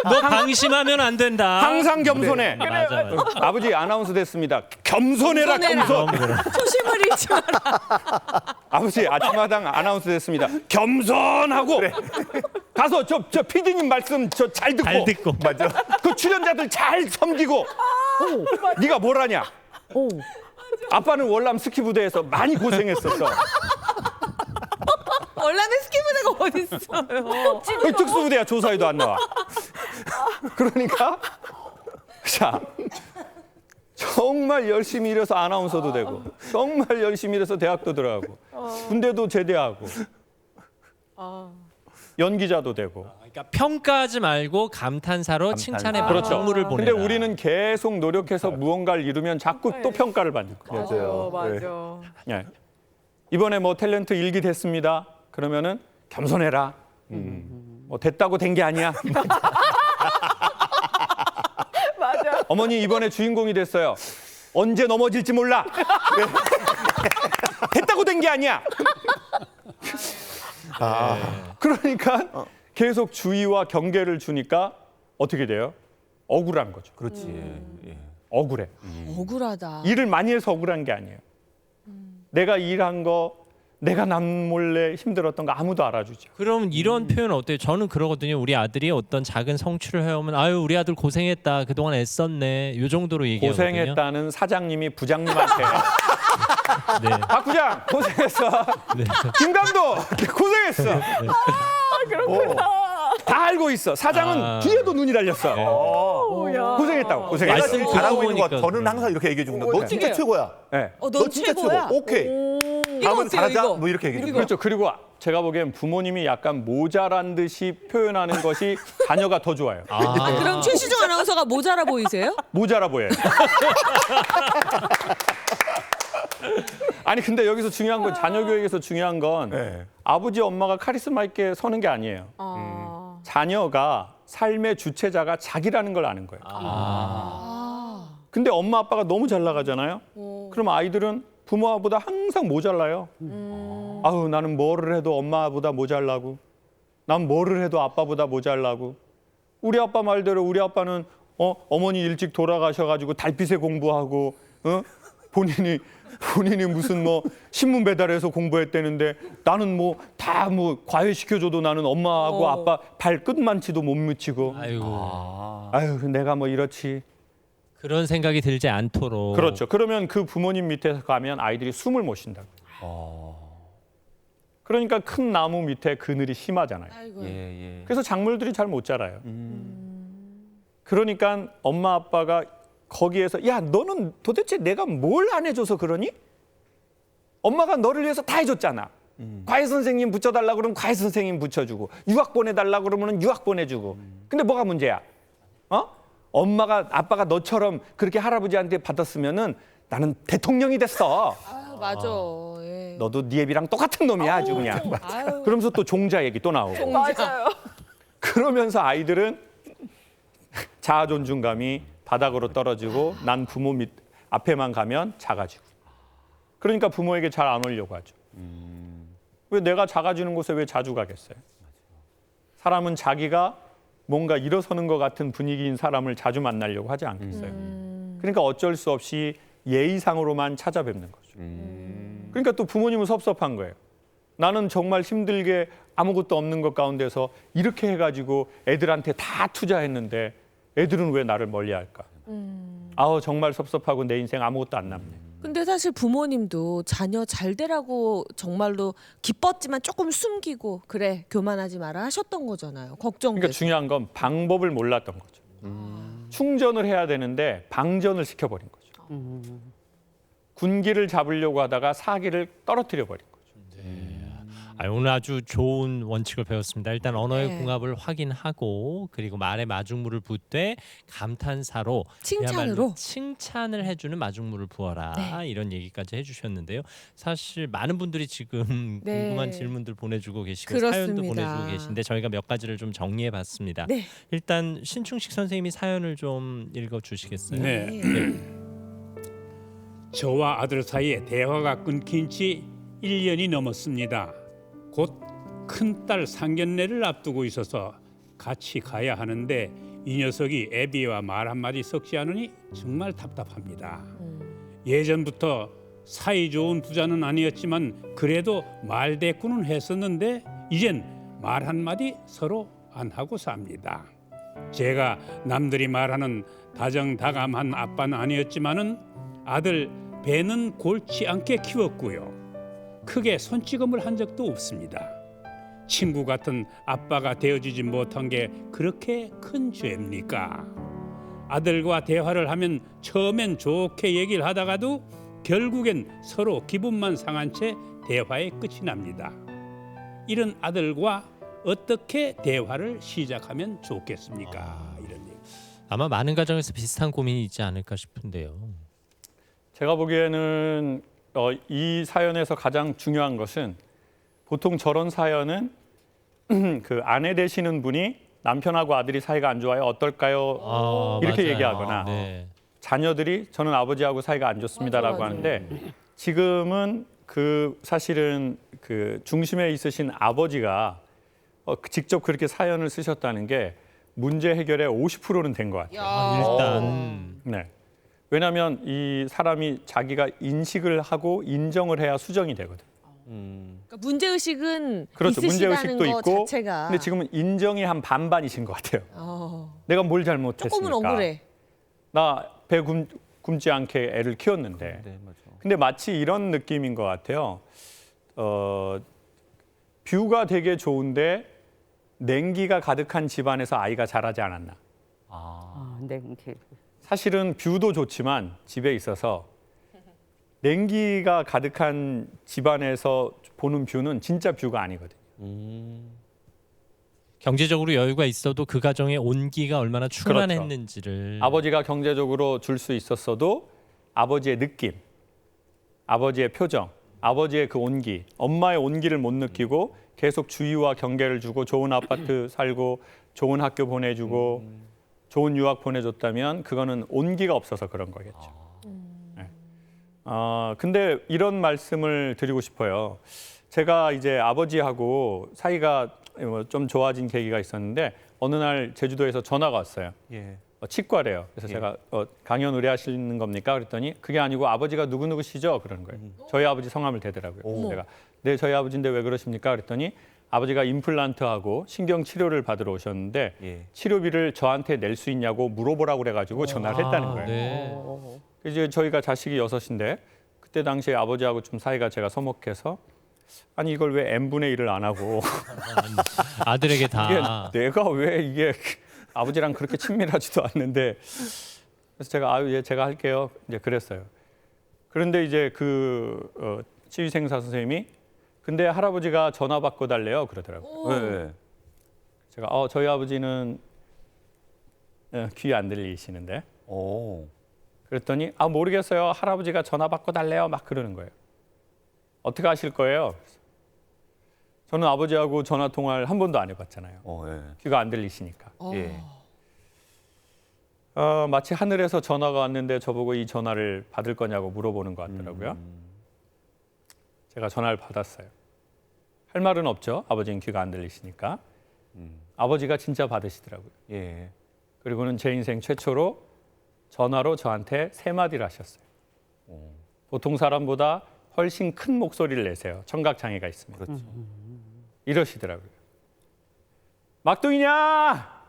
Speaker 4: 너 방심하면 안 된다.
Speaker 1: 항상 겸손해.
Speaker 4: 맞아.
Speaker 1: 아버지 아나운서 됐습니다. 겸손해라
Speaker 2: 겸손해라.
Speaker 1: 겸손.
Speaker 2: 초심을 잃지 마라.
Speaker 1: 아버지 아침마당 아나운서 됐습니다. 겸손하고 가서 저 PD님 말씀 저 잘 듣고,
Speaker 4: 잘 듣고.
Speaker 3: 맞아.
Speaker 1: 그 출연자들 잘 섬기고 네가 뭘 하냐? 아빠는 월남 스키 부대에서 많이 고생했었어.
Speaker 2: 원래는 스키부대가 어딨어요.
Speaker 1: 그 특수부대야 조사에도 안 나와. 그러니까 자 정말 열심히 일해서 아나운서도 되고 정말 열심히 일해서 대학도 들어가고 군대도 제대하고 연기자도 되고.
Speaker 4: 그러니까 평가하지 말고 감탄사로 칭찬의 선물을
Speaker 1: 근데
Speaker 4: 보내라.
Speaker 1: 우리는 계속 노력해서 무언가를 이루면 자꾸 또 평가를 받는 거예요.
Speaker 3: 맞아요.
Speaker 5: 맞아.
Speaker 1: 예. 이번에 뭐 탤런트 일기 됐습니다. 그러면은 겸손해라. 뭐 됐다고 된 게 아니야.
Speaker 5: 맞아.
Speaker 1: 어머니 이번에 주인공이 됐어요. 언제 넘어질지 몰라. 됐다고 된 게 아니야. 그러니까 계속 주의와 경계를 주니까 어떻게 돼요? 억울한 거죠.
Speaker 3: 그렇지. 예.
Speaker 1: 억울해.
Speaker 2: 억울하다.
Speaker 1: 일을 많이 해서 억울한 게 아니에요. 내가 일한 거, 내가 남 몰래 힘들었던 거 아무도 알아주죠.
Speaker 4: 그럼 이런 표현 어때요? 저는 그러거든요. 우리 아들이 어떤 작은 성취를 해오면 아유 우리 아들 고생했다. 그동안 애썼네. 요 정도로 얘기하거든요.
Speaker 1: 고생했다는 사장님이 부장님한테
Speaker 4: 네.
Speaker 1: 박 부장 고생했어. 김 감독 고생했어. 다 알고 있어. 사장은 뒤에도 눈이 달렸어.
Speaker 5: 오야.
Speaker 1: 고생했다고. 고생했어.
Speaker 4: 말씀
Speaker 3: 제가 잘하고 있는 거
Speaker 4: 보니까
Speaker 3: 저는 항상 이렇게 얘기해 주는 거. 너 진짜
Speaker 5: 어떡해요?
Speaker 3: 최고야.
Speaker 1: 네.
Speaker 2: 넌
Speaker 3: 진짜
Speaker 2: 최고야.
Speaker 3: 최고. 오케이.
Speaker 2: 이거
Speaker 3: 다음은
Speaker 2: 어때요,
Speaker 3: 잘하자.
Speaker 2: 이거?
Speaker 3: 뭐 이렇게 얘기해 주는 거.
Speaker 1: 그렇죠. 그리고 제가 보기엔 부모님이 약간 모자란 듯이 표현하는 것이 자녀가 더 좋아요.
Speaker 2: 그럼 최시중 아나운서가 모자라 보이세요?
Speaker 1: 모자라 보여요. 아니 근데 여기서 중요한 건 자녀 교육에서 중요한 건
Speaker 3: 네.
Speaker 1: 아버지 엄마가 카리스마 있게 서는 게 아니에요. 자녀가 삶의 주체자가 자기라는 걸 아는 거예요. 근데 엄마 아빠가 너무 잘 나가잖아요. 그럼 아이들은 부모보다 항상 모자라요. 아우 나는 뭐를 해도 엄마보다 모자라고. 난 뭐를 해도 아빠보다 모자라고. 우리 아빠 말대로 우리 아빠는 어머니 일찍 돌아가셔가지고 달빛에 공부하고 본인이 무슨 뭐 신문 배달해서 공부했다는데 나는 뭐 다 뭐 과외 시켜줘도 나는 엄마하고 아빠 발 끝만치도 못 미치고
Speaker 4: 아이고
Speaker 1: 아유 내가 뭐 이렇지.
Speaker 4: 그런 생각이 들지 않도록.
Speaker 1: 그렇죠. 그러면 그 부모님 밑에서 가면 아이들이 숨을 못 쉰다고. 그러니까 큰 나무 밑에 그늘이 심하잖아요.
Speaker 2: 아이고.
Speaker 3: 예.
Speaker 1: 그래서 작물들이 잘 못 자라요. 그러니까 엄마 아빠가 거기에서 야 너는 도대체 내가 뭘 안 해줘서 그러니? 엄마가 너를 위해서 다 해줬잖아. 과외 선생님 붙여달라 그러면 과외 선생님 붙여주고 유학 보내달라 그러면 유학 보내주고. 근데 뭐가 문제야? 아빠가 너처럼 그렇게 할아버지한테 받았으면은 나는 대통령이 됐어.
Speaker 2: 아, 맞아. 예.
Speaker 1: 너도 네 애비랑 똑같은 놈이야 아주 그냥.
Speaker 2: 아유.
Speaker 1: 그러면서 또 종자 얘기 또 나오고.
Speaker 5: 맞아요.
Speaker 1: 그러면서 아이들은 자아 존중감이 바닥으로 떨어지고 난 부모 밑 앞에만 가면 작아지고. 그러니까 부모에게 잘 안 오려고 하죠. 왜 내가 작아지는 곳에 왜 자주 가겠어요? 사람은 자기가 뭔가 일어서는 것 같은 분위기인 사람을 자주 만나려고 하지 않겠어요. 그러니까 어쩔 수 없이 예의상으로만 찾아뵙는 거죠. 그러니까 또 부모님은 섭섭한 거예요. 나는 정말 힘들게 아무것도 없는 것 가운데서 이렇게 해가지고 애들한테 다 투자했는데 애들은 왜 나를 멀리할까? 아우 정말 섭섭하고 내 인생 아무것도 안 남네.
Speaker 2: 근데 사실 부모님도 자녀 잘 되라고 정말로 기뻤지만 조금 숨기고 그래 교만하지 마라 하셨던 거잖아요. 걱정돼서.
Speaker 1: 그러니까 중요한 건 방법을 몰랐던 거죠. 충전을 해야 되는데 방전을 시켜버린 거죠. 군기를 잡으려고 하다가 사기를 떨어뜨려 버린 거죠.
Speaker 4: 오늘 아주 좋은 원칙을 배웠습니다. 일단 언어의
Speaker 2: 네.
Speaker 4: 궁합을 확인하고 그리고 말에 마중물을 붓되 감탄사로
Speaker 2: 칭찬으로?
Speaker 4: 그야말로 칭찬을 해주는 마중물을 부어라
Speaker 2: 네.
Speaker 4: 이런 얘기까지 해주셨는데요. 사실 많은 분들이 지금
Speaker 2: 네.
Speaker 4: 궁금한 질문들 보내주고 계시고
Speaker 2: 그렇습니다.
Speaker 4: 사연도 보내주고 계신데 저희가 몇 가지를 좀 정리해봤습니다.
Speaker 2: 네.
Speaker 4: 일단 신충식 선생님이 사연을 좀 읽어주시겠어요?
Speaker 7: 네. 저와 아들 사이에 대화가 끊긴 지 1년이 넘었습니다. 곧 큰딸 상견례를 앞두고 있어서 같이 가야 하는데 이 녀석이 애비와 말 한마디 섞지 않으니 정말 답답합니다. 예전부터 사이 좋은 부자는 아니었지만 그래도 말대꾸는 했었는데 이젠 말 한마디 서로 안 하고 삽니다. 제가 남들이 말하는 다정다감한 아빠는 아니었지만은 아들 배는 골치 않게 키웠고요. 크게 손찌검을 한 적도 없습니다. 친구 같은 아빠가 되어주지 못한 게 그렇게 큰 죄입니까? 아들과 대화를 하면 처음엔 좋게 얘기를 하다가도 결국엔 서로 기분만 상한 채 대화의 끝이 납니다. 이런 아들과 어떻게 대화를 시작하면 좋겠습니까? 이런 얘기.
Speaker 4: 아마 많은 가정에서 비슷한 고민이 있지 않을까 싶은데요.
Speaker 1: 제가 보기에는 이 사연에서 가장 중요한 것은 보통 저런 사연은 그 아내 되시는 분이 남편하고 아들이 사이가 안 좋아요. 어떨까요? 이렇게
Speaker 4: 맞아요.
Speaker 1: 얘기하거나
Speaker 4: 네.
Speaker 1: 자녀들이 저는 아버지하고 사이가 안 좋습니다라고
Speaker 2: 맞아요.
Speaker 1: 하는데 지금은 그 사실은 그 중심에 있으신 아버지가 직접 그렇게 사연을 쓰셨다는 게 문제 해결의 50%는 된 것 같아요.
Speaker 4: 일단
Speaker 1: 네. 왜냐하면 이 사람이 자기가 인식을 하고 인정을 해야 수정이 되거든.
Speaker 2: 그러니까 문제의식은
Speaker 1: 그렇죠.
Speaker 2: 있으시다는
Speaker 1: 문제의식도
Speaker 2: 거
Speaker 1: 있고.
Speaker 2: 자체가.
Speaker 1: 근데 지금은 인정이 한 반반이신 것 같아요. 내가 뭘 잘못했습니까?
Speaker 2: 조금은 억울해.
Speaker 1: 나 배 굶지 않게 애를 키웠는데.
Speaker 3: 네, 맞아.
Speaker 1: 근데 마치 이런 느낌인 것 같아요. 뷰가 되게 좋은데 냉기가 가득한 집안에서 아이가 자라지 않았나.
Speaker 6: 네.
Speaker 1: 사실은 뷰도 좋지만 집에 있어서 냉기가 가득한 집안에서 보는 뷰는 진짜 뷰가 아니거든요.
Speaker 4: 경제적으로 여유가 있어도 그 가정의 온기가 얼마나 충만했는지를
Speaker 1: 아버지가 경제적으로 줄 수 있었어도 아버지의 느낌, 아버지의 표정, 아버지의 그 온기, 엄마의 온기를 못 느끼고 계속 주의와 경계를 주고 좋은 아파트 살고 좋은 학교 보내주고 좋은 유학 보내줬다면 그거는 온기가 없어서 그런 거겠죠. 네. 근데 이런 말씀을 드리고 싶어요. 제가 이제 아버지하고 사이가 좀 좋아진 계기가 있었는데 어느 날 제주도에서 전화가 왔어요.
Speaker 3: 예.
Speaker 1: 치과래요. 그래서 제가 강연 의뢰하시는 겁니까? 그랬더니 그게 아니고 아버지가 누구누구시죠? 그러는 거예요. 저희 아버지 성함을 대더라고요. 제가 네, 저희 아버지인데 왜 그러십니까? 그랬더니 아버지가 임플란트하고 신경 치료를 받으러 오셨는데
Speaker 3: 예.
Speaker 1: 치료비를 저한테 낼 수 있냐고 물어보라고 그래가지고 전화를 했다는 거예요.
Speaker 4: 네.
Speaker 1: 이제 저희가 자식이 6인데 그때 당시에 아버지하고 좀 사이가 제가 서먹해서 아니 이걸 왜 n분의 1을 안 하고
Speaker 4: 아들에게
Speaker 1: 이게
Speaker 4: 다.
Speaker 1: 내가 왜 이게 아버지랑 그렇게 친밀하지도 않는데 그래서 제가 아유 예 제가 할게요 이제 그랬어요. 그런데 이제 그 치위생사 선생님이 근데 할아버지가 전화 받고 달래요 그러더라고요.
Speaker 3: 네.
Speaker 1: 제가 저희 아버지는 귀 안 들리시는데
Speaker 3: 오.
Speaker 1: 그랬더니 모르겠어요 할아버지가 전화 받고 달래요 막 그러는 거예요. 어떻게 하실 거예요? 저는 아버지하고 전화 통화를 한 번도 안 해봤잖아요.
Speaker 3: 예.
Speaker 1: 귀가 안 들리시니까.
Speaker 3: 예.
Speaker 1: 마치 하늘에서 전화가 왔는데 저보고 이 전화를 받을 거냐고 물어보는 것 같더라고요. 제가 전화를 받았어요. 할 말은 없죠. 아버지는 귀가 안 들리시니까. 아버지가 진짜 받으시더라고요.
Speaker 3: 예.
Speaker 1: 그리고는 제 인생 최초로 전화로 저한테 3마디를 하셨어요. 보통 사람보다 훨씬 큰 목소리를 내세요. 청각 장애가 있으면.
Speaker 3: 그렇죠.
Speaker 1: 이러시더라고요. 막둥이냐?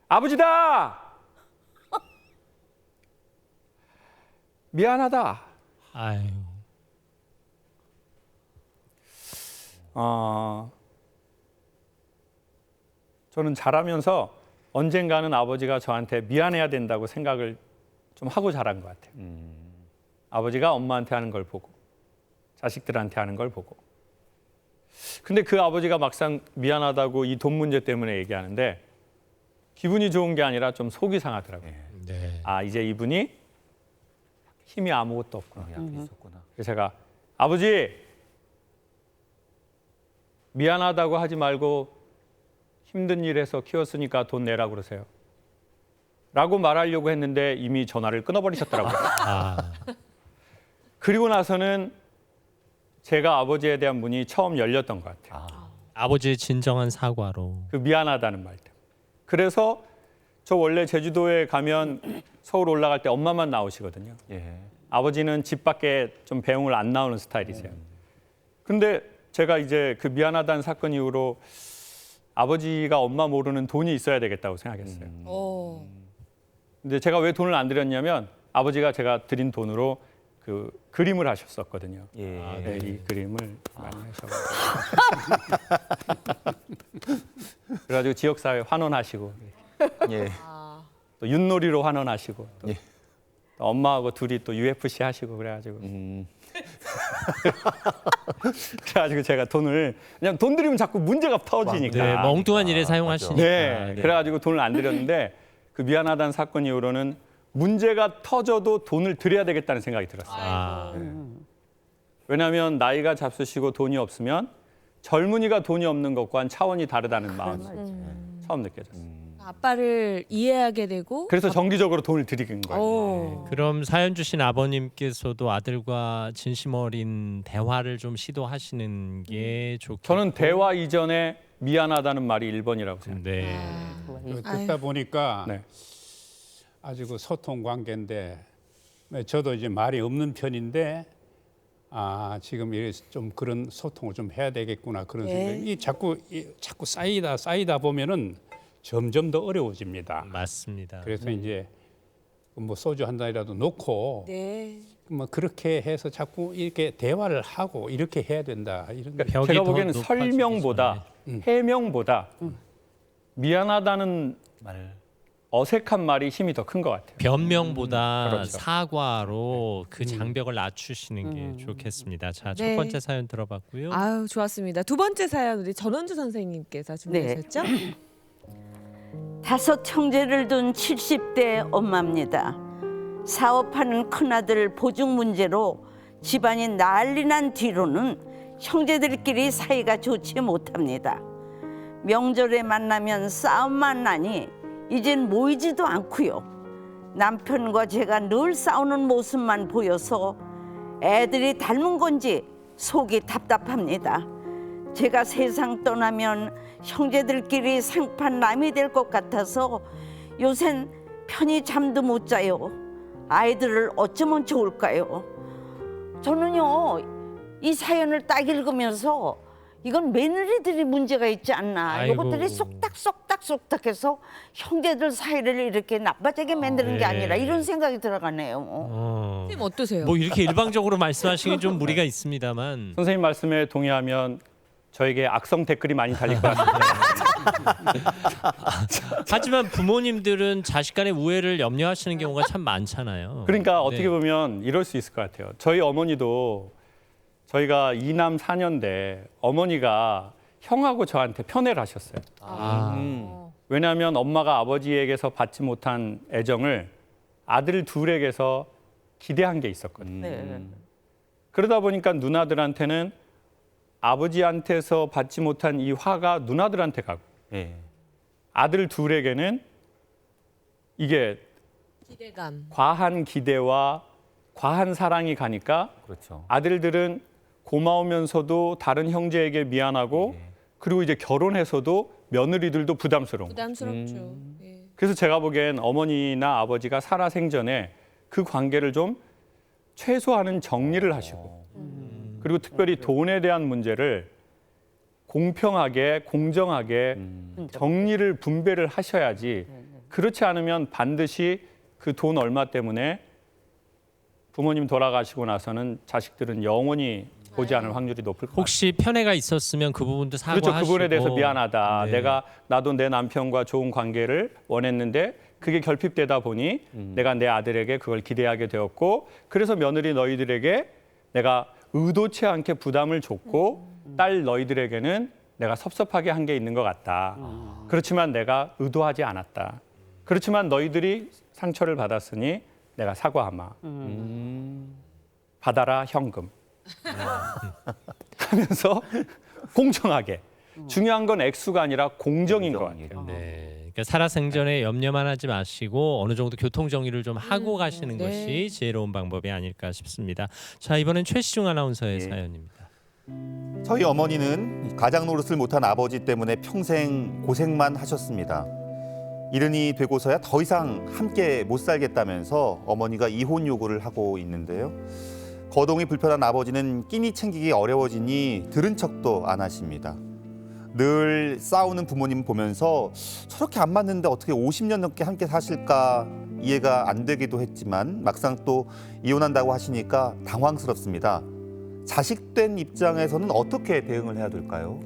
Speaker 1: 아버지다. 미안하다.
Speaker 4: 아유.
Speaker 1: 저는 자라면서 언젠가는 아버지가 저한테 미안해야 된다고 생각을 좀 하고 자란 것 같아요. 아버지가 엄마한테 하는 걸 보고 자식들한테 하는 걸 보고. 근데 그 아버지가 막상 미안하다고 이 돈 문제 때문에 얘기하는데 기분이 좋은 게 아니라 좀 속이 상하더라고요.
Speaker 4: 네.
Speaker 1: 이제 이분이 힘이 아무것도 없구나.
Speaker 3: 약이 있었구나.
Speaker 1: 그래서 제가 아버지 미안하다고 하지 말고 힘든 일해서 키웠으니까 돈 내라고 그러세요. 라고 말하려고 했는데 이미 전화를 끊어버리셨더라고요. 그리고 나서는 제가 아버지에 대한 문이 처음 열렸던 것 같아요.
Speaker 4: 아버지의 진정한 사과로.
Speaker 1: 그 미안하다는 말 때문에. 그래서 저 원래 제주도에 가면 서울 올라갈 때 엄마만 나오시거든요.
Speaker 3: 예.
Speaker 1: 아버지는 집 밖에 좀 배웅을 안 나오는 스타일이세요. 근데 제가 이제 그 미안하다는 사건 이후로 아버지가 엄마 모르는 돈이 있어야 되겠다고 생각했어요. 근데 제가 왜 돈을 안 드렸냐면 아버지가 제가 드린 돈으로 그 그림을 하셨었거든요.
Speaker 3: 예.
Speaker 1: 네, 이 그림을 많이 하셔가지고 그래가지고 지역사회 환원하시고
Speaker 3: 예.
Speaker 1: 또 윷놀이로 환원하시고 또
Speaker 3: 예.
Speaker 1: 또 엄마하고 둘이 또 UFC 하시고 그래가지고 그래가지고 제가 돈을 그냥 돈 드리면 자꾸 문제가 터지니까
Speaker 4: 네, 멍뚱한 일에 사용하시니까.
Speaker 1: 네, 그래가지고 돈을 안 드렸는데 그 미안하다는 사건 이후로는 문제가 터져도 돈을 드려야 되겠다는 생각이 들었어요. 왜냐하면 나이가 잡수시고 돈이 없으면 젊은이가 돈이 없는 것과는 차원이 다르다는 마음이 처음 느껴졌어요.
Speaker 2: 아빠를 이해하게 되고
Speaker 1: 그래서 정기적으로 돈을 드리는 거예요.
Speaker 4: 그럼 사연 주신 아버님께서도 아들과 진심 어린 대화를 좀 시도하시는 게 좋겠고.
Speaker 1: 저는 대화 이전에 미안하다는 말이 1번이라고 생각해요.
Speaker 4: 네.
Speaker 7: 듣다 보니까
Speaker 1: 네.
Speaker 7: 아주 그 소통 관계인데 저도 이제 말이 없는 편인데 지금 좀 그런 소통을 좀 해야 되겠구나 그런 생각이 자꾸 쌓이다 보면은 점점 더 어려워집니다.
Speaker 4: 맞습니다.
Speaker 7: 그래서 이제 뭐 소주 한 잔이라도 놓고 뭐 그렇게 해서 자꾸 이렇게 대화를 하고 이렇게 해야 된다 이런 거.
Speaker 4: 벽이
Speaker 1: 제가
Speaker 4: 더
Speaker 1: 보기에는
Speaker 4: 높아지기
Speaker 1: 설명보다 해명보다 미안하다는
Speaker 3: 말.
Speaker 1: 어색한 말이 힘이 더 큰 것 같아요.
Speaker 4: 변명보다
Speaker 1: 그렇죠.
Speaker 4: 사과로 그 장벽을 낮추시는 게 좋겠습니다. 자, 첫 번째 사연 들어봤고요.
Speaker 2: 아유 좋았습니다. 두 번째 사연 우리 전원주 선생님께서 준비하셨죠?
Speaker 6: 5 형제를 둔 70대 엄마입니다. 사업하는 큰아들 보증 문제로 집안이 난리 난 뒤로는 형제들끼리 사이가 좋지 못합니다. 명절에 만나면 싸움만 나니 이젠 모이지도 않고요. 남편과 제가 늘 싸우는 모습만 보여서 애들이 닮은 건지 속이 답답합니다. 제가 세상 떠나면 형제들끼리 상판 남이 될 것 같아서 요샌 편히 잠도 못 자요. 아이들을 어쩌면 좋을까요? 저는요, 이 사연을 딱 읽으면서 이건 며느리들이 문제가 있지 않나.
Speaker 4: 아이고.
Speaker 6: 이것들이 쏙닥쏙닥쏙닥해서 형제들 사이를 이렇게 나빠지게 만드는 게 아니라 이런 생각이 들어가네요.
Speaker 2: 선생님 어떠세요?
Speaker 4: 뭐 이렇게 일방적으로 말씀하시긴 좀 무리가 있습니다만
Speaker 1: 선생님 말씀에 동의하면 저에게 악성 댓글이 많이 달릴 것 같습니다.
Speaker 4: 하지만 부모님들은 자식 간의 우애를 염려하시는 경우가 참 많잖아요.
Speaker 1: 그러니까 어떻게
Speaker 4: 네.
Speaker 1: 보면 이럴 수 있을 것 같아요. 저희 어머니도 저희가 2남 4년대 어머니가 형하고 저한테 편애를 하셨어요. 왜냐하면 엄마가 아버지에게서 받지 못한 애정을 아들 둘에게서 기대한 게 있었거든요.
Speaker 6: 네.
Speaker 1: 그러다 보니까 누나들한테는 아버지한테서 받지 못한 이 화가 누나들한테 가고
Speaker 3: 예.
Speaker 1: 아들 둘에게는 이게
Speaker 2: 기대감.
Speaker 1: 과한 기대와 과한 사랑이 가니까
Speaker 3: 그렇죠.
Speaker 1: 아들들은 고마우면서도 다른 형제에게 미안하고 그리고 이제 결혼해서도 며느리들도 부담스러운 거예요.
Speaker 2: 부담스럽죠. 예.
Speaker 1: 그래서 제가 보기엔 어머니나 아버지가 살아생전에 그 관계를 좀 최소화하는 정리를 하시고 그리고 특별히 돈에 대한 문제를 공평하게 공정하게 정리를 분배를 하셔야지 그렇지 않으면 반드시 그 돈 얼마 때문에 부모님 돌아가시고 나서는 자식들은 영원히 보지 않을 확률이 높을 것 같아요.
Speaker 4: 혹시 편애가 있었으면 그 부분도 사과하시고
Speaker 1: 그렇죠. 그 부분에 대해서 미안하다.
Speaker 4: 네.
Speaker 1: 나도 내 남편과 좋은 관계를 원했는데 그게 결핍되다 보니 내가 내 아들에게 그걸 기대하게 되었고 그래서 며느리 너희들에게 내가 의도치 않게 부담을 줬고 딸 너희들에게는 내가 섭섭하게 한 게 있는 것 같다. 그렇지만 내가 의도하지 않았다. 그렇지만 너희들이 상처를 받았으니 내가 사과하마. 받아라 현금. 하면서 공정하게. 중요한 건 액수가 아니라 공정인 것 같아요.
Speaker 4: 네, 그러니까 살아생전에 염려만 하지 마시고 어느 정도 교통 정리를 좀 하고 가시는
Speaker 2: 네.
Speaker 4: 것이 지혜로운 방법이 아닐까 싶습니다. 자, 이번엔 최시중 아나운서의
Speaker 3: 예.
Speaker 4: 사연입니다.
Speaker 3: 저희 어머니는 가장 노릇을 못한 아버지 때문에 평생 고생만 하셨습니다. 이른이 되고서야 더 이상 함께 못 살겠다면서 어머니가 이혼 요구를 하고 있는데요. 거동이 불편한 아버지는 끼니 챙기기 어려워지니 들은 척도 안 하십니다. 늘 싸우는 부모님 보면서 저렇게 안 맞는데 어떻게 50년 넘게 함께 사실까 이해가 안 되기도 했지만 막상 또 이혼한다고 하시니까 당황스럽습니다. 자식된 입장에서는 어떻게 대응을 해야 될까요?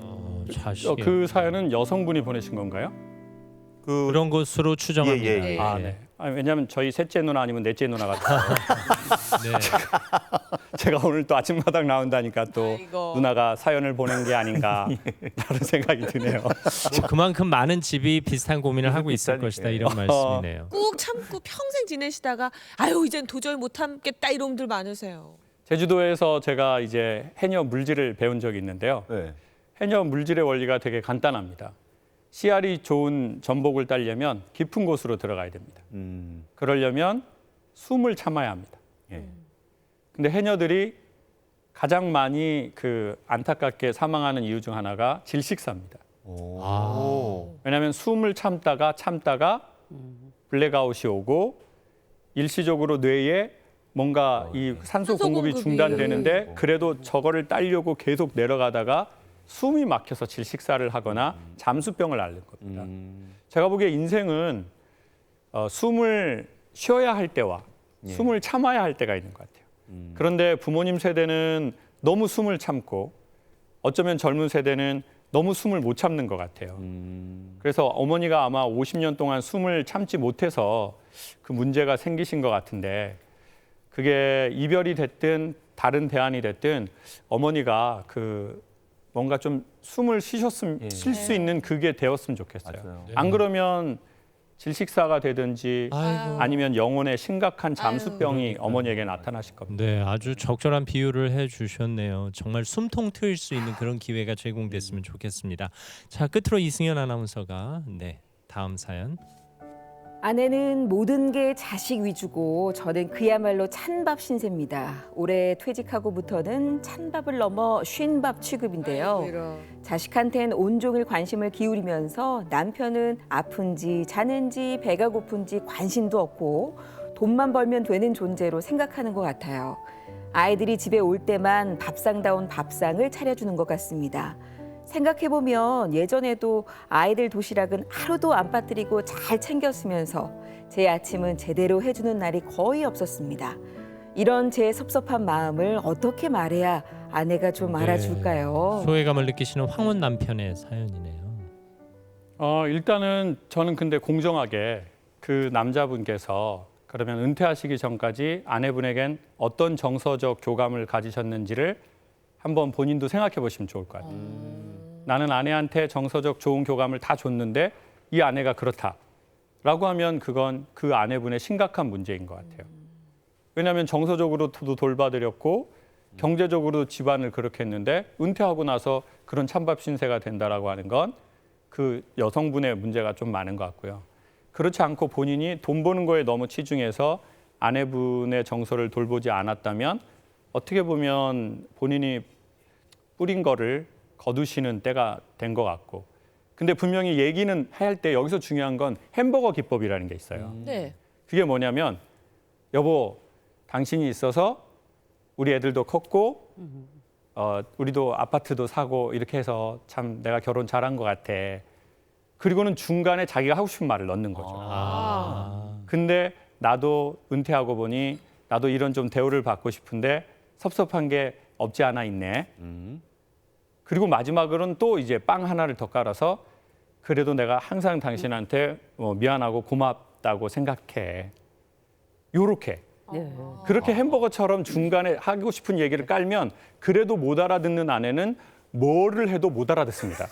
Speaker 4: 자식
Speaker 1: 그 사연은 여성분이 보내신 건가요?
Speaker 4: 그런 것으로 추정합니다.
Speaker 3: 예, 예, 예.
Speaker 1: 아, 네. 아니, 왜냐하면 저희 셋째 누나 아니면 넷째 누나 같아요.
Speaker 4: 네.
Speaker 1: 제가 오늘 또 아침마당 나온다니까 또
Speaker 2: 아이고.
Speaker 1: 누나가 사연을 보낸 게 아닌가 라는 생각이 드네요.
Speaker 4: 뭐 그만큼 많은 집이 비슷한 고민을 하고 있을 것이다 이런 말씀이네요.
Speaker 2: 꾹 참고 평생 지내시다가 아유 이젠 도저히 못 참겠다 이런 분들 많으세요.
Speaker 1: 제주도에서 제가 이제 해녀 물질을 배운 적이 있는데요.
Speaker 3: 네.
Speaker 1: 해녀 물질의 원리가 되게 간단합니다. 씨알이 좋은 전복을 따려면 깊은 곳으로 들어가야 됩니다. 그러려면 숨을 참아야 합니다.
Speaker 3: 예.
Speaker 1: 근데 해녀들이 가장 많이 그 안타깝게 사망하는 이유 중 하나가 질식사입니다. 왜냐하면 숨을 참다가 블랙아웃이 오고 일시적으로 뇌에 뭔가 이 산소 공급이
Speaker 2: 공급이.
Speaker 1: 중단되는데 그래도 저거를 따려고 계속 내려가다가 숨이 막혀서 질식사를 하거나 잠수병을 앓는 겁니다. 제가 보기에 인생은 숨을 쉬어야 할 때와 숨을 참아야 할 때가 있는 것 같아요. 그런데 부모님 세대는 너무 숨을 참고 어쩌면 젊은 세대는 너무 숨을 못 참는 것 같아요. 그래서 어머니가 아마 50년 동안 숨을 참지 못해서 그 문제가 생기신 것 같은데 그게 이별이 됐든 다른 대안이 됐든 어머니가 그 뭔가 좀 숨을 쉴 수 있는 그게 되었으면 좋겠어요.
Speaker 3: 맞아요.
Speaker 1: 안 그러면 질식사가 되든지
Speaker 4: 아이고.
Speaker 1: 아니면 영혼의 심각한 잠수병이 어머니에게 나타나실 겁니다.
Speaker 4: 네, 아주 적절한 비유를 해주셨네요. 정말 숨통 트일 수 있는 그런 기회가 제공됐으면 좋겠습니다. 자, 끝으로 이승현 아나운서가 다음 사연.
Speaker 5: 아내는 모든 게 자식 위주고 저는 그야말로 찬밥 신세입니다. 올해 퇴직하고부터는 찬밥을 넘어 쉰밥 취급인데요. 자식한텐 온종일 관심을 기울이면서 남편은 아픈지 자는지 배가 고픈지 관심도 없고 돈만 벌면 되는 존재로 생각하는 것 같아요. 아이들이 집에 올 때만 밥상다운 밥상을 차려주는 것 같습니다. 생각해보면 예전에도 아이들 도시락은 하루도 안 빠뜨리고 잘 챙겼으면서 제 아침은 제대로 해주는 날이 거의 없었습니다. 이런 제 섭섭한 마음을 어떻게 말해야 아내가 좀 알아줄까요?
Speaker 4: 소외감을 느끼시는 황혼 남편의 사연이네요.
Speaker 1: 일단은 저는 근데 공정하게 그 남자분께서 그러면 은퇴하시기 전까지 아내분에겐 어떤 정서적 교감을 가지셨는지를 한번 본인도 생각해 보시면 좋을 것 같아요. 나는 아내한테 정서적 좋은 교감을 다 줬는데 이 아내가 그렇다라고 하면 그건 그 아내분의 심각한 문제인 것 같아요. 왜냐하면 정서적으로도 돌봐드렸고 경제적으로도 집안을 그렇게 했는데 은퇴하고 나서 그런 찬밥 신세가 된다라고 하는 건 그 여성분의 문제가 좀 많은 것 같고요. 그렇지 않고 본인이 돈 버는 거에 너무 치중해서 아내분의 정서를 돌보지 않았다면 어떻게 보면 본인이 뿌린 거를 거두시는 때가 된 것 같고, 근데 분명히 얘기는 할 때 여기서 중요한 건 햄버거 기법이라는 게 있어요.
Speaker 2: 네.
Speaker 1: 그게 뭐냐면 여보 당신이 있어서 우리 애들도 컸고 우리도 아파트도 사고 이렇게 해서 참 내가 결혼 잘한 것 같아. 그리고는 중간에 자기가 하고 싶은 말을 넣는 거죠. 근데 나도 은퇴하고 보니 나도 이런 좀 대우를 받고 싶은데 섭섭한 게 없지 않아 있네. 그리고 마지막으로는 또 이제 빵 하나를 더 깔아서 그래도 내가 항상 당신한테 미안하고 고맙다고 생각해. 요렇게. 그렇게 햄버거처럼 중간에 하고 싶은 얘기를 깔면 그래도 못 알아듣는 아내는 뭐를 해도 못 알아듣습니다.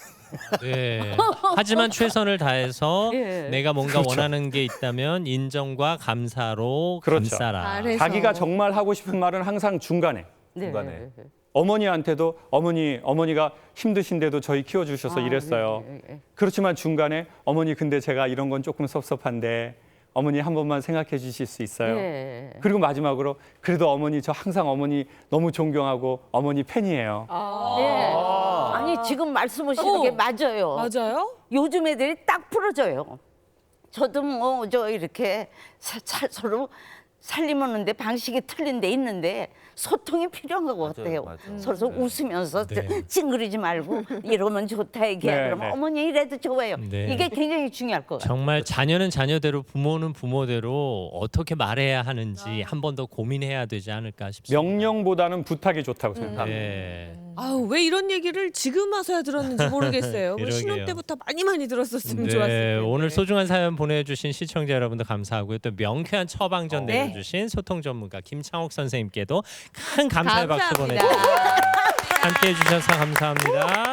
Speaker 4: 네. 하지만 최선을 다해서
Speaker 5: 예.
Speaker 4: 내가 뭔가
Speaker 1: 그렇죠.
Speaker 4: 원하는 게 있다면 인정과 감사로
Speaker 1: 그렇죠.
Speaker 4: 감싸라.
Speaker 2: 잘해서.
Speaker 1: 자기가 정말 하고 싶은 말은 항상 중간에.
Speaker 3: 중간에.
Speaker 1: 어머니한테도 어머니가 힘드신데도 저희 키워주셔서 이랬어요. 그렇지만 중간에 어머니 근데 제가 이런 건 조금 섭섭한데 어머니 한 번만 생각해 주실 수 있어요. 그리고 마지막으로 그래도 어머니 저 항상 어머니 너무 존경하고 어머니 팬이에요.
Speaker 6: 네. 아니 지금 말씀하시는 게 맞아요.
Speaker 2: 맞아요?
Speaker 6: 요즘 애들이 딱 부러져요. 저도 뭐 저 이렇게 서로 살림하는데 방식이 틀린 데 있는데 소통이 필요한 것 같아요. 서로 웃으면서
Speaker 4: 네.
Speaker 6: 찡그리지 말고 이러면 좋다 얘기해.
Speaker 1: 네,
Speaker 6: 그러면
Speaker 1: 네.
Speaker 6: 어머니 이래도 좋아요.
Speaker 4: 네.
Speaker 6: 이게 굉장히 중요할 것 같아요.
Speaker 4: 정말 자녀는 자녀대로 부모는 부모대로 어떻게 말해야 하는지 한 번 더 고민해야 되지 않을까 싶습니다.
Speaker 1: 명령보다는 부탁이 좋다고 생각합니다.
Speaker 4: 네.
Speaker 2: 아유, 왜 이런 얘기를 지금 와서야 들었는지 모르겠어요.
Speaker 4: 그러게요.
Speaker 2: 신혼 때부터 많이 들었었으면
Speaker 4: 네,
Speaker 2: 좋았을 텐데.
Speaker 4: 오늘 소중한 사연 보내주신 시청자 여러분들 감사하고요. 또 명쾌한 처방전
Speaker 2: 네.
Speaker 4: 내려주신 소통 전문가 김창옥 선생님께도 큰 감사의 박수
Speaker 2: 감사합니다.
Speaker 4: 보내드립니다. 함께해 주셔서 감사합니다.